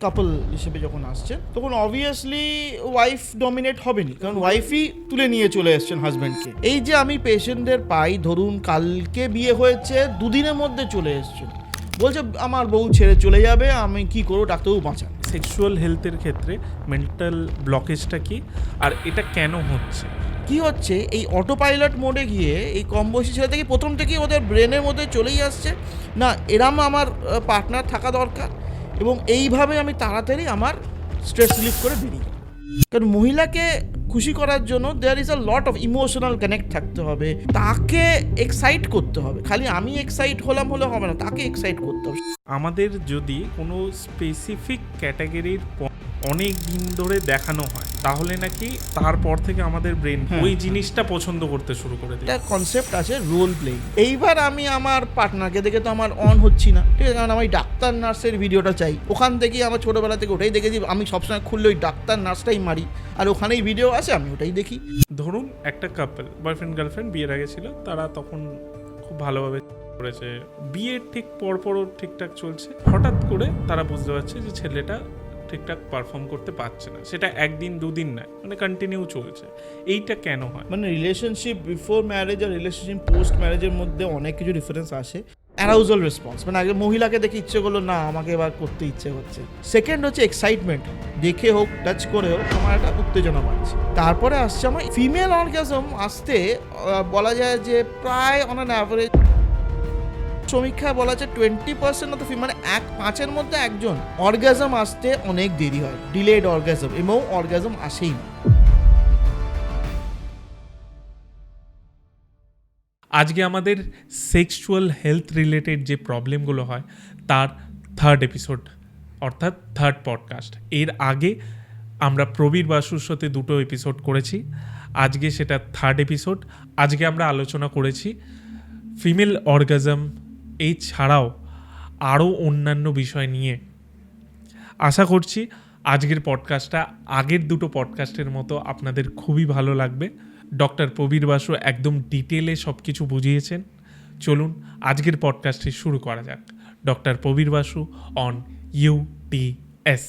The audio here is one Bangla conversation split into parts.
কাপল হিসেবে যখন আসছেন তখন অবভিয়াসলি ওয়াইফ ডমিনেট হবেনি, কারণ ওয়াইফই তুলে নিয়ে চলে এসছেন হাজব্যান্ডকে। এই যে আমি পেশেন্টদের পাই, ধরুন কালকে বিয়ে হয়েছে, দুদিনের মধ্যে চলে এসছেন, বলছে আমার বউ ছেড়ে চলে যাবে, আমি কি করবো, ডাক্তারবাবু বাঁচান। সেক্সুয়াল হেলথের ক্ষেত্রে মেন্টাল ব্লকেজটা কি আর এটা কেন হচ্ছে? কি হচ্ছে, এই অটো পাইলট মোডে গিয়ে এই কম বয়সী ছেলে থেকে প্রথম থেকেই ওদের ব্রেনের মধ্যে চলেই আসছে না এরম আমার পার্টনার থাকা দরকার, এবং এইভাবে আমি তাড়াতাড়ি আমার স্ট্রেস রিলিফ করে বেরিয়ে যাবো। কারণ মহিলাকে খুশি করার জন্য there is a lot of emotional connect থাকতে হবে, তাকে এক্সাইট করতে হবে, খালি আমি এক্সাইট হলে হবে না, তাকে এক্সাইট করতে হবে। আমাদের যদি কোনো স্পেসিফিক ক্যাটাগরির অনেক দিন ধরে দেখানো হয় তাহলে নাকি তারপর থেকে আমাদের ব্রেন ওই জিনিসটা পছন্দ করতে শুরু করে দেয়। একটা কনসেপ্ট আছে রোল প্লেইং। এইবার আমি আমার পার্টনারকে দেখে তো আমার অন হচ্ছি না, ঠিক আছে, কারণ আমি ডাক্তার নার্সের ভিডিওটা চাই, ওখান থেকেই আমার ছোটোবেলা থেকে ওটাই দেখেছি, আমি সবসময় খুললে ওই ডাক্তার নার্সটাই মারি, আর ওখানেই ভিডিও আছে, আমি ওটাই দেখি। ধরুন একটা কাপল বয়ফ্রেন্ড গার্লফ্রেন্ড বিয়ের আগে ছিল, তারা তখন খুব ভালোভাবে করেছে, বিয়ের ঠিক পরপরও ঠিকঠাক চলছে, হঠাৎ করে তারা বুঝতে পারছে যে ছেলেটা ঠিকঠাক পারফর্ম করতে পারছে না, সেটা একদিন দুদিন না, মানে কন্টিনিউ চলছে। এইটা কেন হয়? মানে রিলেশনশিপ বিফোর ম্যারেজ আর রিলেশনশিপ পোস্ট ম্যারেজের মধ্যে অনেক কিছু ডিফারেন্স আসে। অ্যারাউজাল রেসপন্স, মানে আগে মহিলাকে দেখে ইচ্ছে করলো না আমাকে এবার করতে ইচ্ছে হচ্ছে। সেকেন্ড হচ্ছে এক্সাইটমেন্ট, দেখে হোক টাচ করে হোক আমার একটা উত্তেজনা বাড়ছে। তারপরে আসছে আমার ফিমেল অর্গাজম আসতে বলা যায় যে প্রায় অন অ্যান অ্যাভারেজ সমীক্ষায় বলা যায় 20% অফ মানে 5-এর মধ্যে একজন অর্গাজম আসতে অনেক দেরি হয়, ডিলেড অর্গাজম, এবং অর্গাজম আসেই না। আজকে আমাদের সেক্সুয়াল হেলথ রিলেটেড যে প্রবলেমগুলো হয় তার থার্ড এপিসোড, অর্থাৎ থার্ড পডকাস্ট। এর আগে আমরা প্রবীর বাসুর সাথে 2টো এপিসোড করেছি, আজকে সেটা থার্ড এপিসোড। আজকে আমরা আলোচনা করেছি ফিমেল অর্গাজম এছাড়াও আরও অন্যান্য বিষয় নিয়ে। আশা করছি আজকের পডকাস্টটা আগের 2টো পডকাস্টের মতো আপনাদের খুবই ভালো লাগবে। ডক্টর প্রবীর বাসু একদম ডিটেলে সব কিছু বুঝিয়েছেন। চলুন আজকের পডকাস্টটি শুরু করা যাক। Doctor Prabir Basu on UTS।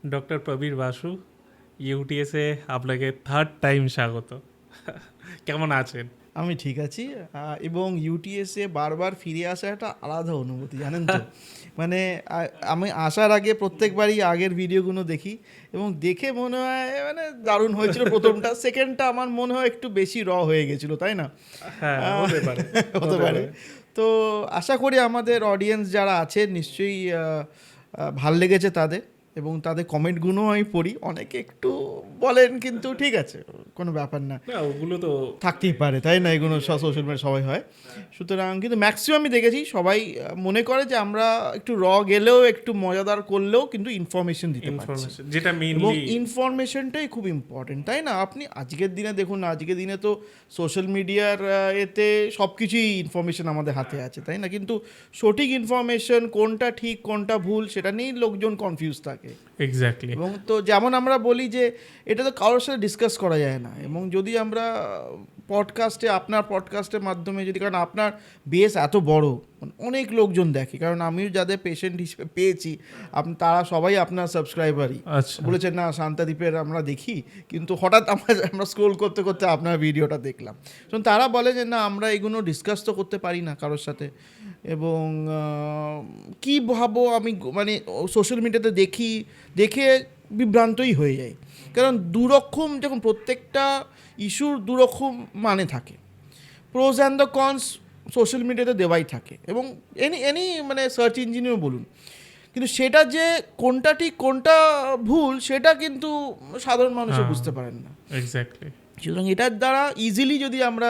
Doctor Prabir Basu, UTS-এ আপনাকে থার্ড টাইম স্বাগত। কেমন আছেন? আমি ঠিক আছি, এবং ইউটিএসে বারবার ফিরে আসা একটা আলাদা অনুভূতি, জানেন তো। মানে আমি আসার আগে প্রত্যেকবারই আগের ভিডিওগুলো দেখি এবং দেখে মনে হয় মানে দারুণ হয়েছিল প্রথমটা, সেকেন্ডটা আমার মনে হয় একটু বেশি হয়ে গেছিলো, তাই না? হ্যাঁ, হতে পারে। হতে পারে। তো আশা করি আমাদের অডিয়েন্স যারা আছে নিশ্চয়ই ভাল লেগেছে তাদের, এবং তাদের কমেন্টগুলো আমি পড়ি, অনেকে একটু বলেন, কিন্তু ঠিক আছে, কোনো ব্যাপার না, ওগুলো তো থাকতেই পারে, তাই না, এগুলো সোশ্যাল মিডিয়া সবাই হয়। সুতরাং কিন্তু ম্যাক্সিমাম আমি দেখেছি সবাই মনে করে যে আমরা একটু গেলেও একটু মজাদার করলেও কিন্তু ইনফরমেশন দিতে পারছি, যেটা এবং মেইনলি ইনফরমেশনটাই খুব ইম্পর্টেন্ট, তাই না? আপনি আজকের দিনে দেখুন, আজকের দিনে তো সোশ্যাল মিডিয়ার এতে সব কিছুই ইনফরমেশন আমাদের হাতে আছে, তাই না? কিন্তু সঠিক ইনফরমেশন কোনটা ঠিক কোনটা ভুল সেটা নিয়েই লোকজন কনফিউজ থাকে। এক্স্যাক্টলি। এবং তো যেমন আমরা বলি যে এটা তো কারোর সাথে ডিসকাস করা যায় না, এবং যদি আমরা পডকাস্টে, আপনার পডকাস্টের মাধ্যমে যদি, কারণ আপনার বেস এত বড়, অনেক লোকজন দেখে, কারণ আমিও যাদের পেশেন্ট হিসেবে পেয়েছি তারা সবাই আপনার সাবস্ক্রাইবারই। আচ্ছা, বলেছেন না শান্তাদ্বীপের আমরা দেখি, কিন্তু হঠাৎ আমরা স্ক্রোল করতে করতে আপনার ভিডিওটা দেখলাম, কারণ তারা বলে যে না আমরা এগুলো ডিসকাস তো করতে পারি না কারোর সাথে, এবং কী ভাবো আমি, মানে সোশ্যাল মিডিয়াতে দেখে বিভ্রান্তই হয়ে যায়, কারণ দুরকম, যখন প্রত্যেকটা ইস্যুর দুরকম মানে থাকে, pros and the cons social মিডিয়াতে দেওয়াই থাকে, এবং এনি মানে সার্চ ইঞ্জিনেও বলুন, কিন্তু সেটা যে কোনটা ঠিক কোনটা ভুল সেটা কিন্তু সাধারণ মানুষও বুঝতে পারেন না। এক্স্যাক্টলি। সুতরাং এটার দ্বারা ইজিলি যদি আমরা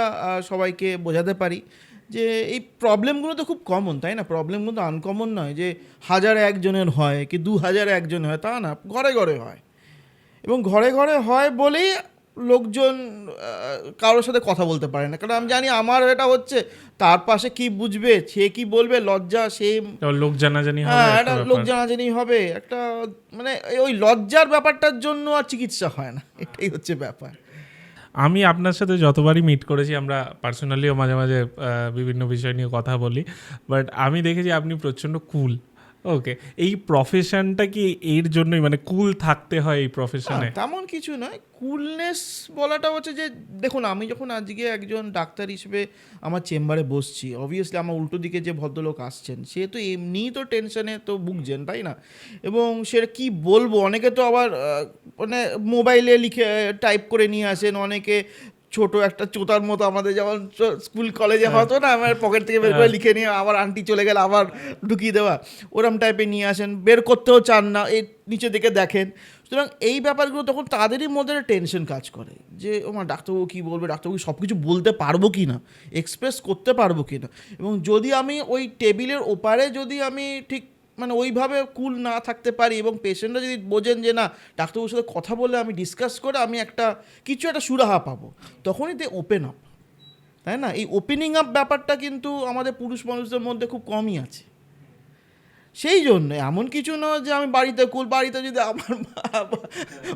সবাইকে বোঝাতে পারি যে এই প্রবলেমগুলো তো খুব কমন, তাই না? প্রবলেমগুলো তো আনকমন নয় যে 1001 জনের হয় কি 2001 একজন হয়, তা না, ঘরে ঘরে হয়, এবং ঘরে ঘরে হয় বলেই লোকজন কারোর সাথে কথা বলতে পারে না, কারণ আমি জানি আমার এটা হচ্ছে, তার পাশে কি বুঝবে, সে কি বলবে, লজ্জা, সেম, লোক জানাজানি হবে, হ্যাঁ, একটা একটা ব্যাপার। লোক জানাজানি হবে, একটা মানে ওই লজ্জার ব্যাপারটার জন্য আর চিকিৎসা হয় না, এটাই হচ্ছে ব্যাপার। আমি আপনার সাথে যতবারই মিট করেছি, আমরা পার্সোনালিও মাঝে মাঝে বিভিন্ন বিষয় নিয়ে কথা বলি, বাট আমি দেখেছি আপনি প্রচণ্ড কুল। ওকে, এই প্রফেশনটা কি এর জন্যই, মানে কুল থাকতে হয় এই প্রফেশনে? তেমন কিছু নয়, কুলনেস বলাটা হচ্ছে যে দেখুন, আমি যখন আজকে একজন ডাক্তার হিসেবে আমার চেম্বারে বসছি, অবভিয়াসলি আমার উল্টো দিকে যে ভদ্রলোক আসছেন সে তো এমনিই তো টেনশনে তো ভুগছেন, তাই না? এবং সেটা কি বলবো, অনেকে তো আবার মানে মোবাইলে লিখে টাইপ করে নিয়ে আসেন, অনেকে ছোট একটা চোতার মতো, আমাদের যেমন স্কুল কলেজে হতো না, আমার পকেট থেকে বের করে লিখে নিয়ে আবার আন্টি চলে গেলে আবার ঢুকিয়ে দেওয়া, ওরম টাইপের নিয়ে আসেন, বের করতেও চান না, এই নিচে দিকে দেখেন। সুতরাং এই ব্যাপারগুলো তখন তাদেরই মধ্যে টেনশন কাজ করে যে আমার ডাক্তারবাবু কী বলবে, ডাক্তারবাবু সব কিছু বলতে পারবো কি না, এক্সপ্রেস করতে পারবো কি না। এবং যদি আমি ওই টেবিলের ওপারে যদি আমি ঠিক মানে ওইভাবে কুল না থাকতে পারি, এবং পেশেন্টরা যদি বোঝেন যে না, ডাক্তারবাবুর সাথে কথা বলে আমি ডিসকাস করে আমি একটা কিছু একটা সুরাহা পাবো, তখনই দে ওপেন আপ, তাই না? এই ওপেনিং আপ ব্যাপারটা কিন্তু আমাদের পুরুষ মানুষদের মধ্যে খুব কমই আছে। সেই জন্য এমন কিছু নয় যে আমি বাড়িতে কুল, বাড়িতে যদি আমার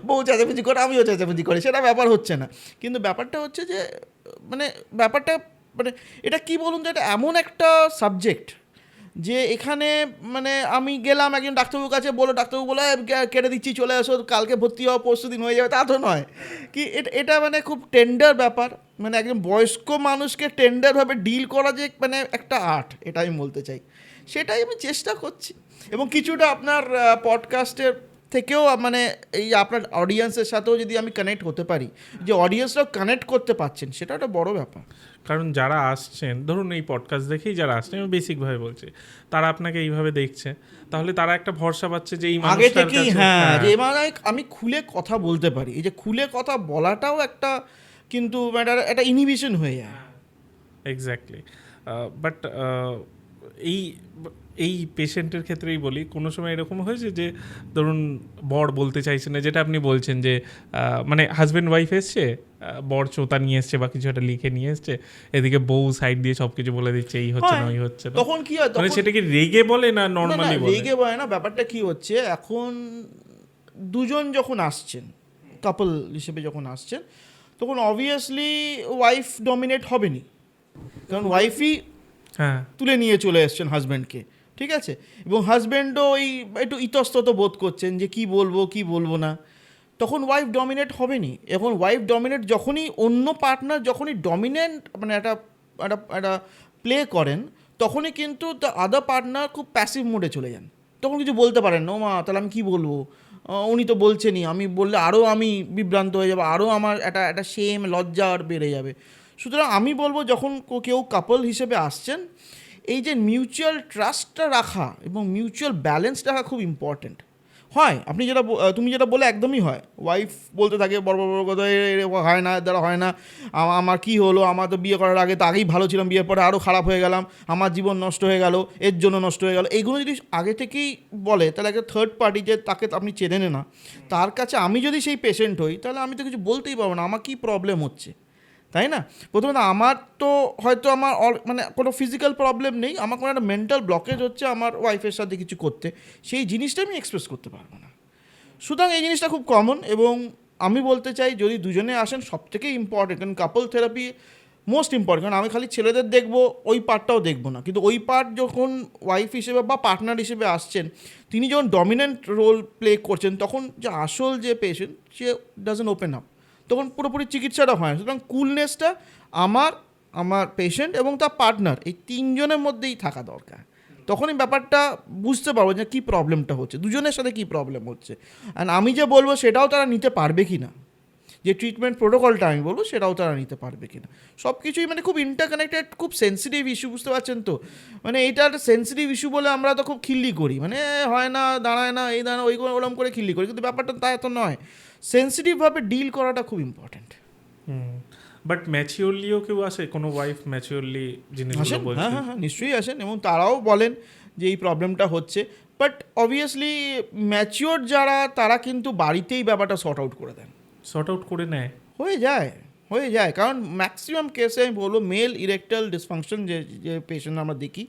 বউ চেঁচামেচি করে আমিও চেঁচামেচি করি, সেটা ব্যাপার হচ্ছে না। কিন্তু ব্যাপারটা হচ্ছে যে মানে ব্যাপারটা মানে এটা কি বলুন তো, এটা এমন একটা সাবজেক্ট যে এখানে মানে আমি গেলাম একজন ডাক্তারবাবুর কাছে, বলো, ডাক্তারবাবু বলে কেটে দিচ্ছি, চলে আসো, কালকে ভর্তি হওয়া, পরশু দিন হয়ে যাবে, তা তো নয়। কি এটা মানে খুব টেন্ডার ব্যাপার, মানে একজন বয়স্ক মানুষকে টেন্ডারভাবে ডিল করা যে মানে একটা আর্ট, এটা আমি বলতে চাই। সেটাই আমি চেষ্টা করছি, এবং কিছুটা আপনার পডকাস্টের থেকেও মানে এই আপনার অডিয়েন্সের সাথেও যদি আমি কানেক্ট হতে পারি, যে অডিয়েন্সরাও কানেক্ট করতে পারছেন, সেটা একটা বড় ব্যাপার। কারণ যারা আসছেন, ধরুন এই পডকাস্ট দেখেই যারা আসছেন, আমি বেসিকভাবে বলছি, তারা আপনাকে এইভাবে দেখছে, তাহলে তারা একটা ভরসা পাচ্ছে যে এই আগে মানুষটার থেকেই, কাছে, হ্যাঁ, যে মানে আমি খুলে কথা বলতে পারি, এই যে খুলে কথা বলাটাও একটা কিন্তু একটা ইনহিবিশন হয়ে যায়। এক্স্যাক্টলি। বাট এই এই পেশেন্টের ক্ষেত্রেই বলি, কোনো সময় এরকম হয়েছে যে ধরুন বর বলতে চাইছে না, যেটা আপনি বলছেন যে মানে হাজব্যান্ড ওয়াইফ এসছে, বর চোতা নিয়ে এসছে বা কিছু একটা লিখে নিয়ে এসছে, এদিকে বউ সাইড দিয়ে সব কিছু বলে দিচ্ছে, এই হচ্ছে না, ওই হচ্ছে না, তখন কি হয়, মানে তখন সেটা কি রেগে বলে না নর্মালি বলে? রেগে বলে না, ব্যাপারটা কি হচ্ছে, এখন দুজন যখন আসছেন, কাপল হিসেবে যখন আসছেন, তখন অবভিয়াসলি ওয়াইফ ডমিনেট হবেনি, কারণ ওয়াইফই হ্যাঁ, তুলে নিয়ে চলে এসছেন হাজব্যান্ডকে, ঠিক আছে? এবং হাজব্যান্ডও ওই একটু ইতস্তত বোধ করছেন যে কি বলবো কি বলবো না, তখন ওয়াইফ ডমিনেট হবেনি। এখন ওয়াইফ ডমিনেট যখনই অন্য পার্টনার যখনই ডমিনেন্ট মানে একটা একটা একটা প্লে করেন, তখনই কিন্তু দ্য আদার পার্টনার খুব প্যাসিভ মোডে চলে যান, তখন কিছু বলতে পারেন না, ও মা তাহলে আমি কী বলবো, উনি তো বলছেনই, আমি বললে আরও আমি বিভ্রান্ত হয়ে যাবো, আরও আমার একটা সেম লজ্জা আর বেড়ে যাবে। সুতরাং আমি বলবো, যখন কেউ কাপল হিসেবে আসছেন, এই যে মিউচুয়াল ট্রাস্টটা রাখা এবং মিউচুয়াল ব্যালেন্স রাখা খুব ইম্পর্ট্যান্ট হয়। আপনি যেটা তুমি যেটা বলে একদমই হয়, ওয়াইফ বলতে থাকে বড় বড় বড় কথা, হয় না, দ্বারা হয় না, আমার কি হলো, আমার তো বিয়ে করার আগে তো আগেই ভালো ছিলাম, বিয়ের পরে আরও খারাপ হয়ে গেলাম, আমার জীবন নষ্ট হয়ে গেল, এর জন্য নষ্ট হয়ে গেল, এইগুলো যদি আগে থেকেই বলে, তাহলে একটা থার্ড পার্টি যে তাকে আপনি চেনেন না, তার কাছে আমি যদি সেই পেশেন্ট হই, তাহলে আমি তো কিছু বলতেই পারবো না আমার কী প্রবলেম হচ্ছে, তাই না? প্রথমত আমার তো হয়তো আমার মানে কোনো ফিজিক্যাল প্রবলেম নেই, আমার কোনো একটা মেন্টাল ব্লকেজ হচ্ছে আমার ওয়াইফের সাথে কিছু করতে, সেই জিনিসটা আমি এক্সপ্রেস করতে পারবো না। সুতরাং এই জিনিসটা খুব কমন, এবং আমি বলতে চাই যদি দুজনে আসেন সব থেকে ইম্পর্টেন্ট, কারণ কাপল থেরাপি মোস্ট ইম্পর্টেন্ট, কারণ আমি খালি ছেলেদের দেখবো ওই পার্টটাও দেখবো না, কিন্তু ওই পার্ট যখন ওয়াইফ হিসেবে বা পার্টনার হিসেবে আসছেন, তিনি যখন ডমিনেন্ট রোল প্লে করছেন, তখন যে আসল যে patient say doesn't open up, তখন পুরোপুরি চিকিৎসাটা হয় না। সুতরাং কুলনেসটা আমার পেশেন্ট এবং তার পার্টনার, এই তিনজনের মধ্যেই থাকা দরকার, তখনই ব্যাপারটা বুঝতে পারবো যে কী প্রবলেমটা হচ্ছে, দুজনের সাথে কী প্রবলেম হচ্ছে, অ্যান্ড আমি যে বলবো সেটাও তারা নিতে পারবে কি না, যে ট্রিটমেন্ট প্রোটোকলটা আমি বলবো সেটাও তারা নিতে পারবে কি না। সব কিছুই মানে খুব ইন্টারকানেক্টেড, খুব সেন্সিটিভ ইস্যু, বুঝতে পারছেন তো? মানে এইটা একটা সেন্সিটিভ ইস্যু বলে আমরা তো খুব খিল্লি করি, মানে হয় না, দাঁড়ায় না, এই দাঁড়ায়, ওই ওরম করে খিল্লি করি, কিন্তু ব্যাপারটা তা এত নয়, সেন্সিটিভভাবে ডিল করাটা খুব ইম্পর্ট্যান্ট। বাট ম্যাচিওরলিও কেউ আসে, কোনো ওয়াইফ ম্যাচিওরলি জিনিসগুলো আসেন, বলছে? হ্যাঁ হ্যাঁ হ্যাঁ, নিশ্চয়ই আসেন, এবং তারাও বলেন যে এই প্রবলেমটা হচ্ছে, বাট অবভিয়াসলি ম্যাচিওর যারা, তারা কিন্তু বাড়িতেই ব্যাপারটা সর্ট আউট করে দেন। সর্ট আউট করে নেয়? হয়ে যায় কারণ ম্যাক্সিমাম কেসে আমি বলবো মেল ইরেকটাল ডিসফাংশন যে পেশেন্ট আমরা দেখি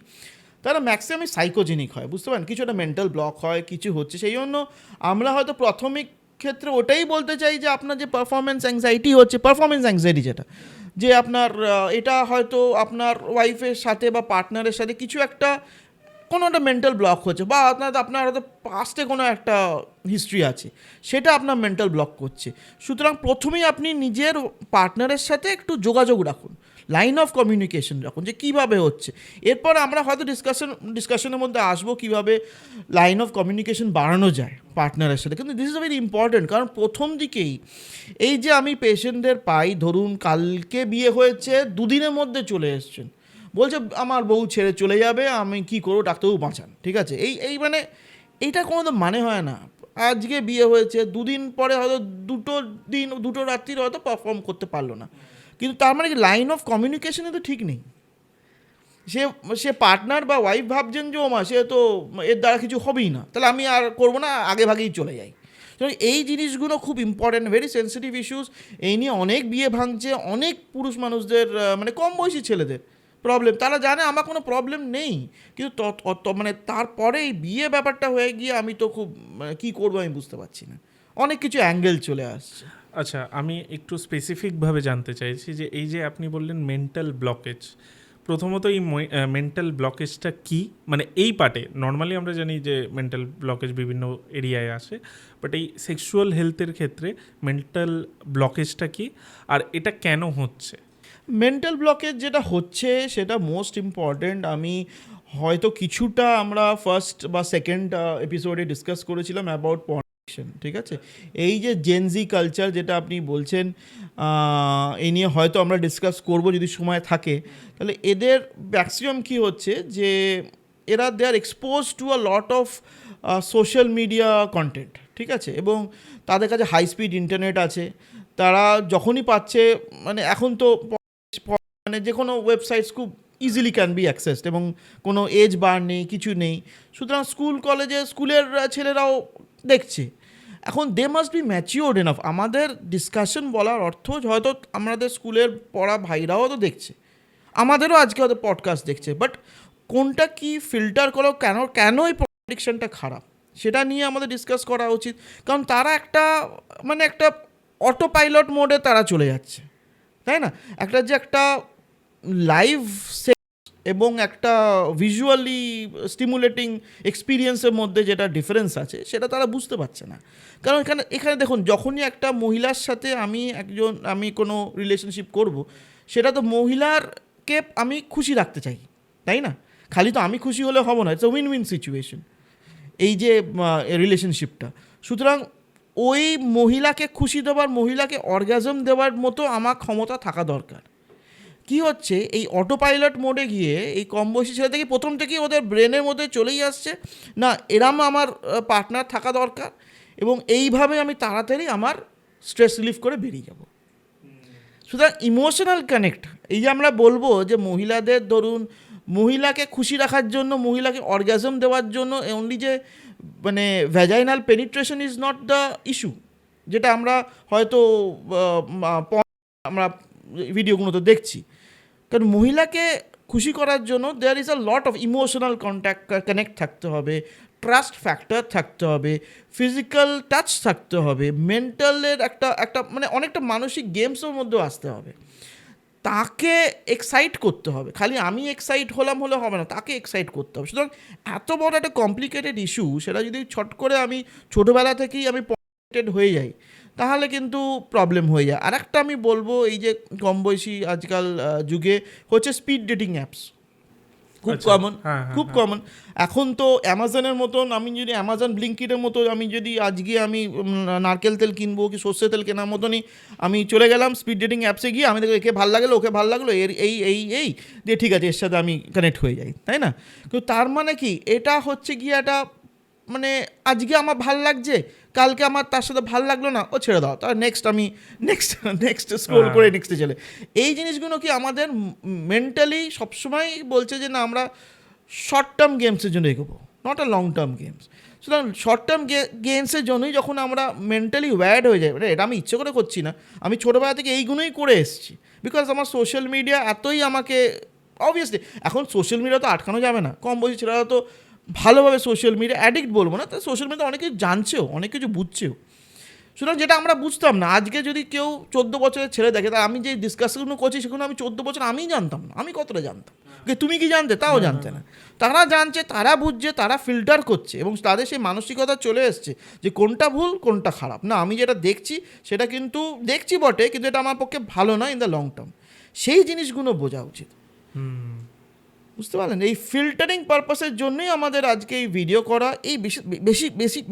তারা ম্যাক্সিমামই সাইকোজেনিক হয়, বুঝতে পারেন, কিছু একটা মেন্টাল ব্লক হয়, কিছু হচ্ছে, সেই জন্য আমরা হয়তো প্রাথমিক ক্ষেত্রে ওটাই বলতে চাই যে আপনার যে পারফরমেন্স অ্যাংজাইটি হচ্ছে, পারফরমেন্স অ্যাংজাইটি যেটা, যে আপনার এটা হয়তো আপনার ওয়াইফের সাথে বা পার্টনারের সাথে কিছু একটা কোনো একটা মেন্টাল ব্লক হচ্ছে, বা আপনার হয়তো পাস্টে কোনো একটা হিস্ট্রি আছে, সেটা আপনার মেন্টাল ব্লক করছে। সুতরাং প্রথমেই আপনি নিজের পার্টনারের সাথে একটু যোগাযোগ রাখুন, লাইন অফ কমিউনিকেশন রাখুন যে কীভাবে হচ্ছে। এরপর আমরা হয়তো ডিসকাশনের মধ্যে আসবো কীভাবে লাইন অফ কমিউনিকেশন বাড়ানো যায় পার্টনারের সাথে। কিন্তু দিস ইজ ভেরি ইম্পর্টেন্ট, কারণ প্রথম দিকেই এই যে আমি পেশেন্টদের পাই, ধরুন কালকে বিয়ে হয়েছে, দুদিনের মধ্যে চলে এসছেন, বলছে আমার বউ ছেড়ে চলে যাবে, আমি কি করবো, ডাক্তারবাবু বাঁচান। ঠিক আছে, এই মানে এইটা কোনো তো মানে হয় না। আজকে বিয়ে হয়েছে, দুদিন পরে হয়তো দুটো রাত্রির হয়তো পারফর্ম করতে পারলো না, কিন্তু তার মানে কি লাইন অফ কমিউনিকেশনে তো ঠিক নেই। সে পার্টনার বা ওয়াইফ ভাবছেন যে ও মা সে তো এর দ্বারা কিছু হবেই না, তাহলে আমি আর করবো না, আগে ভাগেই চলে যাই। তো এই জিনিসগুলো খুব ইম্পর্ট্যান্ট, ভেরি সেন্সিটিভ ইস্যুস। এই নিয়ে অনেক বিয়ে ভাঙছে, অনেক পুরুষ মানুষদের মানে কম বয়সী ছেলেদের প্রবলেম, তারা জানে আমার কোনো প্রবলেম নেই, কিন্তু মানে তারপরে এই বিয়ে ব্যাপারটা হয়ে গিয়ে আমি তো খুব মানে কী করবো আমি বুঝতে পারছি না, অনেক কিছু অ্যাঙ্গেল চলে আসছে। আচ্ছা, আমি একটু স্পেসিফিকভাবে জানতে চাইছি যে এই যে আপনি বললেন মেন্টাল ব্লকেজ, প্রথমত এই মেন্টাল ব্লকেজটা কি, মানে এই পার্টে নর্মালি আমরা জানি যে মেন্টাল ব্লকেজ বিভিন্ন এরিয়ায় আসে, বাট এই সেক্সুয়াল হেলথের ক্ষেত্রে মেন্টাল ব্লকেজটা কি আর এটা কেন হচ্ছে? মেন্টাল ব্লকেজ যেটা হচ্ছে সেটা মোস্ট ইম্পর্ট্যান্ট, আমি হয়তো কিছুটা আমরা ফার্স্ট বা সেকেন্ড এপিসোডে ডিসকাস করেছিলাম অ্যাবাউট পর্ন, ঠিক আছে। এই যে জেনজি কালচার যেটা আপনি বলছেন, এই নিয়ে হয়তো আমরা ডিসকাস করব যদি সময় থাকে। তাহলে এদের ম্যাক্সিমাম কী হচ্ছে যে এরা they are expose to a lot of social media content, ঠিক আছে, এবং তাদের কাছে হাই স্পিড ইন্টারনেট আছে, তারা যখনই পাচ্ছে, মানে এখন তো মানে যে কোনো ওয়েবসাইটস খুব ইজিলি ক্যান বি অ্যাক্সেসড এবং কোনো এজ বার নেই, কিছু নেই। সুতরাং স্কুলের ছেলেরাও দেখছে। এখন they must be matured enough. আমাদের ডিসকাশন বলার অর্থ হয়তো আমাদের স্কুলের পড়া ভাইরাও তো দেখছে, আমাদেরও আজকে হয়তো পডকাস্ট দেখছে, বাট কোনটা কি ফিল্টার করো, কেন এই প্রেডিকশনটা খারাপ, সেটা নিয়ে আমাদের ডিসকাস করা উচিত। কারণ তারা একটা অটো পাইলট মোডে তারা চলে যাচ্ছে, তাই না? একটা লাইভ এবং একটা ভিজুয়ালি স্টিমুলেটিং এক্সপিরিয়েন্সের মধ্যে যেটা ডিফারেন্স আছে সেটা তারা বুঝতে পারছে না। কারণ এখানে দেখুন, যখনই একটা মহিলার সাথে আমি কোনো রিলেশনশিপ করব, সেটা তো মহিলারকে আমি খুশি রাখতে চাই, তাই না? খালি তো আমি খুশি হলে হবো না, it's a win win situation এই যে রিলেশনশিপটা। সুতরাং ওই মহিলাকে খুশি দেওয়ার, মহিলাকে অর্গাজম দেওয়ার মতো আমার ক্ষমতা থাকা দরকার। কি হচ্ছে, এই অটো পাইলট মোডে গিয়ে এই কম বয়সী ছেলে থেকে প্রথম থেকেই ওদের ব্রেনের মধ্যে চলেই আসছে না এরম আমার পার্টনার থাকা দরকার, এবং এইভাবে আমি তাড়াতাড়ি আমার স্ট্রেস রিলিফ করে বেরিয়ে যাব। সুতরাং ইমোশনাল কানেক্ট, এই যে আমরা বলবো যে মহিলাদের ধরুন মহিলাকে খুশি রাখার জন্য, মহিলাকে অর্গাজম দেওয়ার জন্য অনলি যে মানে vaginal penetration is not the issue, যেটা আমরা হয়তো আমরা ভিডিওগুলোতে দেখছি। কারণ মহিলাকে খুশি করার জন্য there is a lot of emotional connect থাকতে হবে, ট্রাস্ট ফ্যাক্টর থাকতে হবে, ফিজিক্যাল টাচ থাকতে হবে, মেন্টালের একটা মানে অনেকটা মানসিক গেমসের মধ্যেও আসতে হবে। তাকে এক্সাইট করতে হবে, খালি আমি এক্সাইট হলে হবে না, তাকে এক্সাইট করতে হবে। সুতরাং এত বড় একটা কমপ্লিকেটেড ইস্যু, সেটা যদি ছট করে আমি ছোটোবেলা থেকেই আমি হয়ে যাই, তাহলে কিন্তু প্রবলেম হয়ে যায়। আর একটা আমি বলবো, এই যে কম বয়সী আজকাল যুগে হচ্ছে স্পিড ডেটিং অ্যাপস খুব কমন। এখন তো অ্যামাজনের মতন, আমি যদি অ্যামাজন ব্লিঙ্কিটের মতো আমি নারকেল তেল কিনবো কি সর্ষে তেল কেনার মতনই আমি চলে গেলাম স্পিড ডেটিং অ্যাপসে গিয়ে, আমি দেখো একে ভালো লাগলো, ওকে ভালো লাগলো, এই দিয়ে ঠিক আছে এর সাথে আমি কানেক্ট হয়ে যাই, তাই না? কিন্তু তার মানে কি, এটা হচ্ছে গিয়ে একটা মানে আজকে আমার ভাল লাগছে, কালকে আমার তার সাথে ভাল লাগলো না, ও ছেড়ে দাও, তার নেক্সট স্ক্রোল করে নেক্সটে চলে। এই জিনিসগুলো কি আমাদের মেন্টালি সবসময় বলছে যে না আমরা শর্ট টার্ম গেমসের জন্য এগোবো, not a long term games. সুতরাং শর্ট টার্ম গেইনসের জন্যই যখন আমরা মেন্টালি ওয়্যার্ড হয়ে যাই, মানে এটা আমি ইচ্ছে করে করছি না, আমি ছোটোবেলা থেকে এইগুলোই করে এসেছি, বিকজ আমার সোশ্যাল মিডিয়া এতই আমাকে, অবভিয়াসলি এখন সোশ্যাল মিডিয়া তো আটকানো যাবে না, কম বয়সী ছেলেরা তো ভালোভাবে সোশ্যাল মিডিয়া অ্যাডিক্ট বলবো না, তো সোশ্যাল মিডিয়া অনেক কিছু জানছেও, অনেক কিছু বুঝছেও। সুতরাং যেটা আমরা বুঝতাম না, আজকে যদি কেউ 14 বছরের ছেলে দেখে, তা আমি যে ডিসকাসগুলো করছি সেগুলো আমি 14 বছর আমিই জানতাম না, আমি কতটা জানতাম, তুমি কি জানতে, তাও জানতে না। তারা জানছে, তারা বুঝছে, তারা ফিল্টার করছে, এবং তাদের সেই মানসিকতা চলে এসছে যে কোনটা ভুল কোনটা খারাপ। না, আমি যেটা দেখছি সেটা কিন্তু দেখছি বটে, কিন্তু এটা আমার পক্ষে ভালো না ইন দ্য লং টার্ম, সেই জিনিসগুলো বোঝা উচিত। বুঝতে পারলেন? এই ফিল্টারিং পারপাসের জন্যই আমাদের আজকে এই ভিডিও করা। এই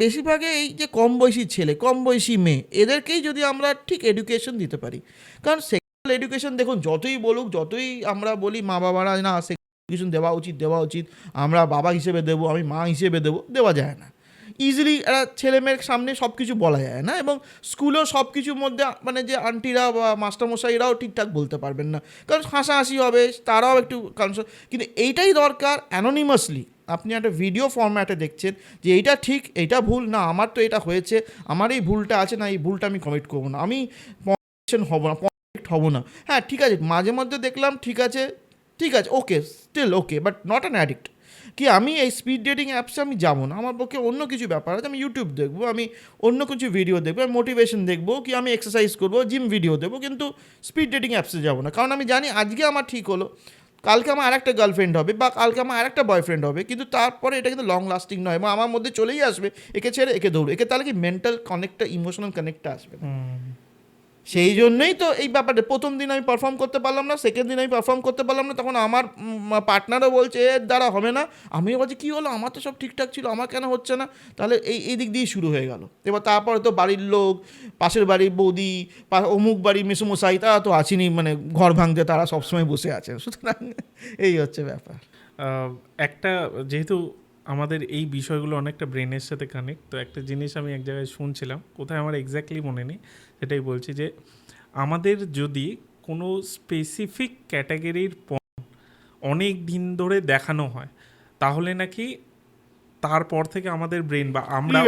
বেশিরভাগে এই যে কম বয়সী ছেলে, কম বয়সী মেয়ে, এদেরকেই যদি আমরা ঠিক এডুকেশন দিতে পারি, কারণ সেক্সুয়াল এডুকেশন দেখুন যতই বলুক, যতই আমরা বলি মা বাবারা না সেক্সুয়াল এডুকেশন দেওয়া উচিত, আমরা বাবা হিসেবে দেবো, আমি মা হিসেবে দেবো, দেওয়া যায় না। ইজিলি একটা ছেলে মেয়ের সামনে সব কিছু বলা যায় না, এবং স্কুলেও সব কিছুর মধ্যে মানে যে আন্টিরা বা মাস্টারমশাইরাও ঠিকঠাক বলতে পারবেন না, কারণ হাসাহাসি হবে, তারাও একটু কিন্তু এইটাই দরকার অ্যানোনিমাসলি। আপনি একটা ভিডিও ফরম্যাটে দেখছেন যে এইটা ঠিক, এইটা ভুল, না আমার তো এটা হয়েছে, আমার এই ভুলটা আছে, না এই ভুলটা আমি কমিট করবো না, আমি হব না, পারফেক্ট হব না। হ্যাঁ ঠিক আছে, মাঝে মধ্যে দেখলাম ঠিক আছে, okay, still okay, but not an addict. কি আমি এই স্পিড ডেটিং অ্যাপসে আমি যাবো না, আমার পক্ষে অন্য কিছু ব্যাপার আছে, আমি ইউটিউব দেখবো, আমি অন্য কিছু ভিডিও দেখবো, আমি মোটিভেশন দেখবো, কি আমি এক্সারসাইজ করবো, জিম ভিডিও দেবো, কিন্তু স্পিড ডেটিং অ্যাপসে যাবো না। কারণ আমি জানি আজকে আমার ঠিক হলো, কালকে আমার আরেকটা গার্লফ্রেন্ড হবে, বা কালকে আমার আরেকটা বয়ফ্রেন্ড হবে, কিন্তু তারপরে এটা কিন্তু লং লাস্টিং নয়, এবং আমার মধ্যে চলেই আসবে একে ছেড়ে একে দৌড়ে, একে তাহলে কি মেন্টাল কানেক্টটা, ইমোশনাল কানেক্টটা আসবে। সেই জন্যই তো এই ব্যাপারটা, প্রথম দিন আমি পারফর্ম করতে পারলাম না, সেকেন্ড দিন আমি পারফর্ম করতে পারলাম না, তখন আমার পার্টনারও বলছে এর দ্বারা হবে না, আমিও বলছি কী হলো, আমার তো সব ঠিকঠাক ছিল, আমার কেন হচ্ছে না, তাহলে এই দিক দিয়েই শুরু হয়ে গেল। এবার তারপরে তো বাড়ির লোক, পাশের বাড়ির বৌদি, অমুক বাড়ির মেসুমশাই, তারা তো আছেনই, মানে ঘর ভাঙতে তারা সবসময় বসে আছে। সুতরাং এই হচ্ছে ব্যাপার। একটা যেহেতু আমাদের এই বিষয়গুলো অনেকটা ব্রেনের সাথে কানেক্ট, তো একটা জিনিস আমি এক জায়গায় শুনছিলাম, কোথায় আমার এক্স্যাক্টলি মনে নেই, সেটাই বলছি যে আমাদের যদি কোনো স্পেসিফিক ক্যাটাগরির অনেক দিন ধরে দেখানো হয়, তাহলে নাকি তারপর থেকে আমাদের ব্রেন বা আমরা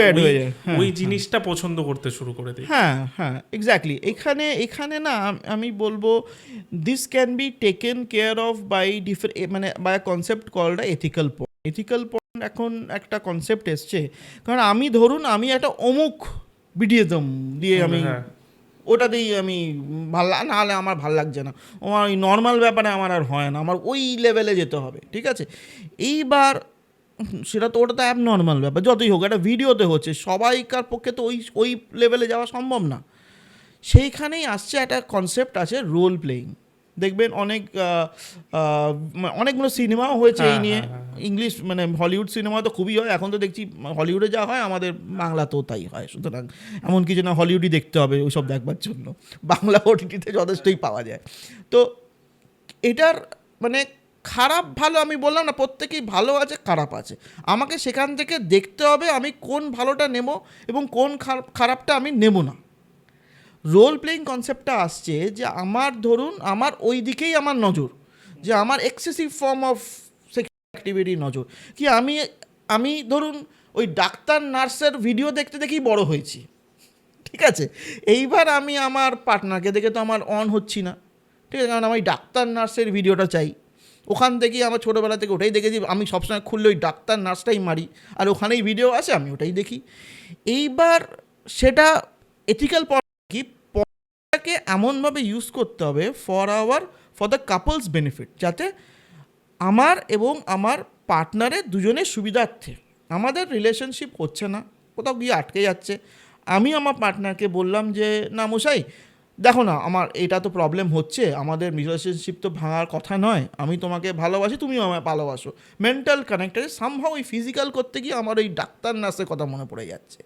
ওই জিনিসটা পছন্দ করতে শুরু করে দিই। হ্যাঁ এক্স্যাক্টলি। এখানে না আমি বলবো this can be taken care of by মানে by concept called ethical porn. Ethical porn এখন একটা কনসেপ্ট এসছে, কারণ আমি ধরুন আমি একটা অমুক ভিডিও দিয়ে আমি ওটা দিয়েই আমি না হলে আমার ভাল লাগছে না, আমার ওই নর্মাল ব্যাপারে আমার আর হয় না, আমার ওই লেভেলে যেতে হবে, ঠিক আছে। এইবার সেটা তো ওটা তো অ্যাবনর্মাল ব্যাপার, যতই হোক একটা ভিডিওতে হচ্ছে, সবাইকার পক্ষে তো ওই লেভেলে যাওয়া সম্ভব না। সেইখানেই আসছে একটা কনসেপ্ট আছে রোল প্লেয়িং। দেখবেন অনেকগুলো সিনেমাও হয়েছে এই নিয়ে, ইংলিশ মানে হলিউড সিনেমা তো খুবই হয়, এখন তো দেখছি হলিউডে যা হয় আমাদের বাংলাতেও তাই হয়। সুতরাং এমন কিছু না হলিউডই দেখতে হবে ওইসব দেখবার জন্য, বাংলা ওটিটিতে যথেষ্টই পাওয়া যায়। তো এটার মানে খারাপ ভালো আমি বললাম না, প্রত্যেকেই ভালো আছে খারাপ আছে, আমাকে সেখান থেকে দেখতে হবে আমি কোন ভালোটা নেব এবং কোন খারাপটা আমি নেব না। রোল প্লেইং কনসেপ্টটা আসছে যে আমার ধরুন আমার ওই দিকেই আমার নজর, যে আমার excessive form of sexual activity নজর, কি আমি ধরুন ওই ডাক্তার নার্সের ভিডিও দেখতে দেখেই বড় হয়েছি, ঠিক আছে। এইবার আমি আমার পার্টনারকে দেখে তো আমার অন হচ্ছি না, ঠিক আছে, কারণ আমি ডাক্তার নার্সের ভিডিওটা চাই, ওখান থেকেই আমার ছোটোবেলা থেকে ওটাই দেখেছি, আমি সবসময় খুললে ওই ডাক্তার নার্সটাই মারি, আর ওখানেই ভিডিও আছে আমি ওটাই দেখি। এইবার সেটা এথিক্যাল কি পর্নটাকে এমনভাবে ইউজ করতে হবে ফর দ্য কাপলস বেনিফিট, যাতে আমার এবং আমার পার্টনারের দুজনের সুবিধার্থে, আমাদের রিলেশনশিপ হচ্ছে না, কোথাও গিয়ে আটকে যাচ্ছে, আমি আমার পার্টনারকে বললাম যে না মশাই দেখো না আমার এটা তো প্রবলেম হচ্ছে, আমাদের রিলেশনশিপ তো ভাঙার কথা নয়, আমি তোমাকে ভালোবাসি তুমিও আমায় ভালোবাসো, মেন্টাল কানেক্টেড, সামহাও ওই ফিজিক্যাল করতে গিয়ে আমার ওই ডাক্তার নার্সের কথা মনে পড়ে যাচ্ছে।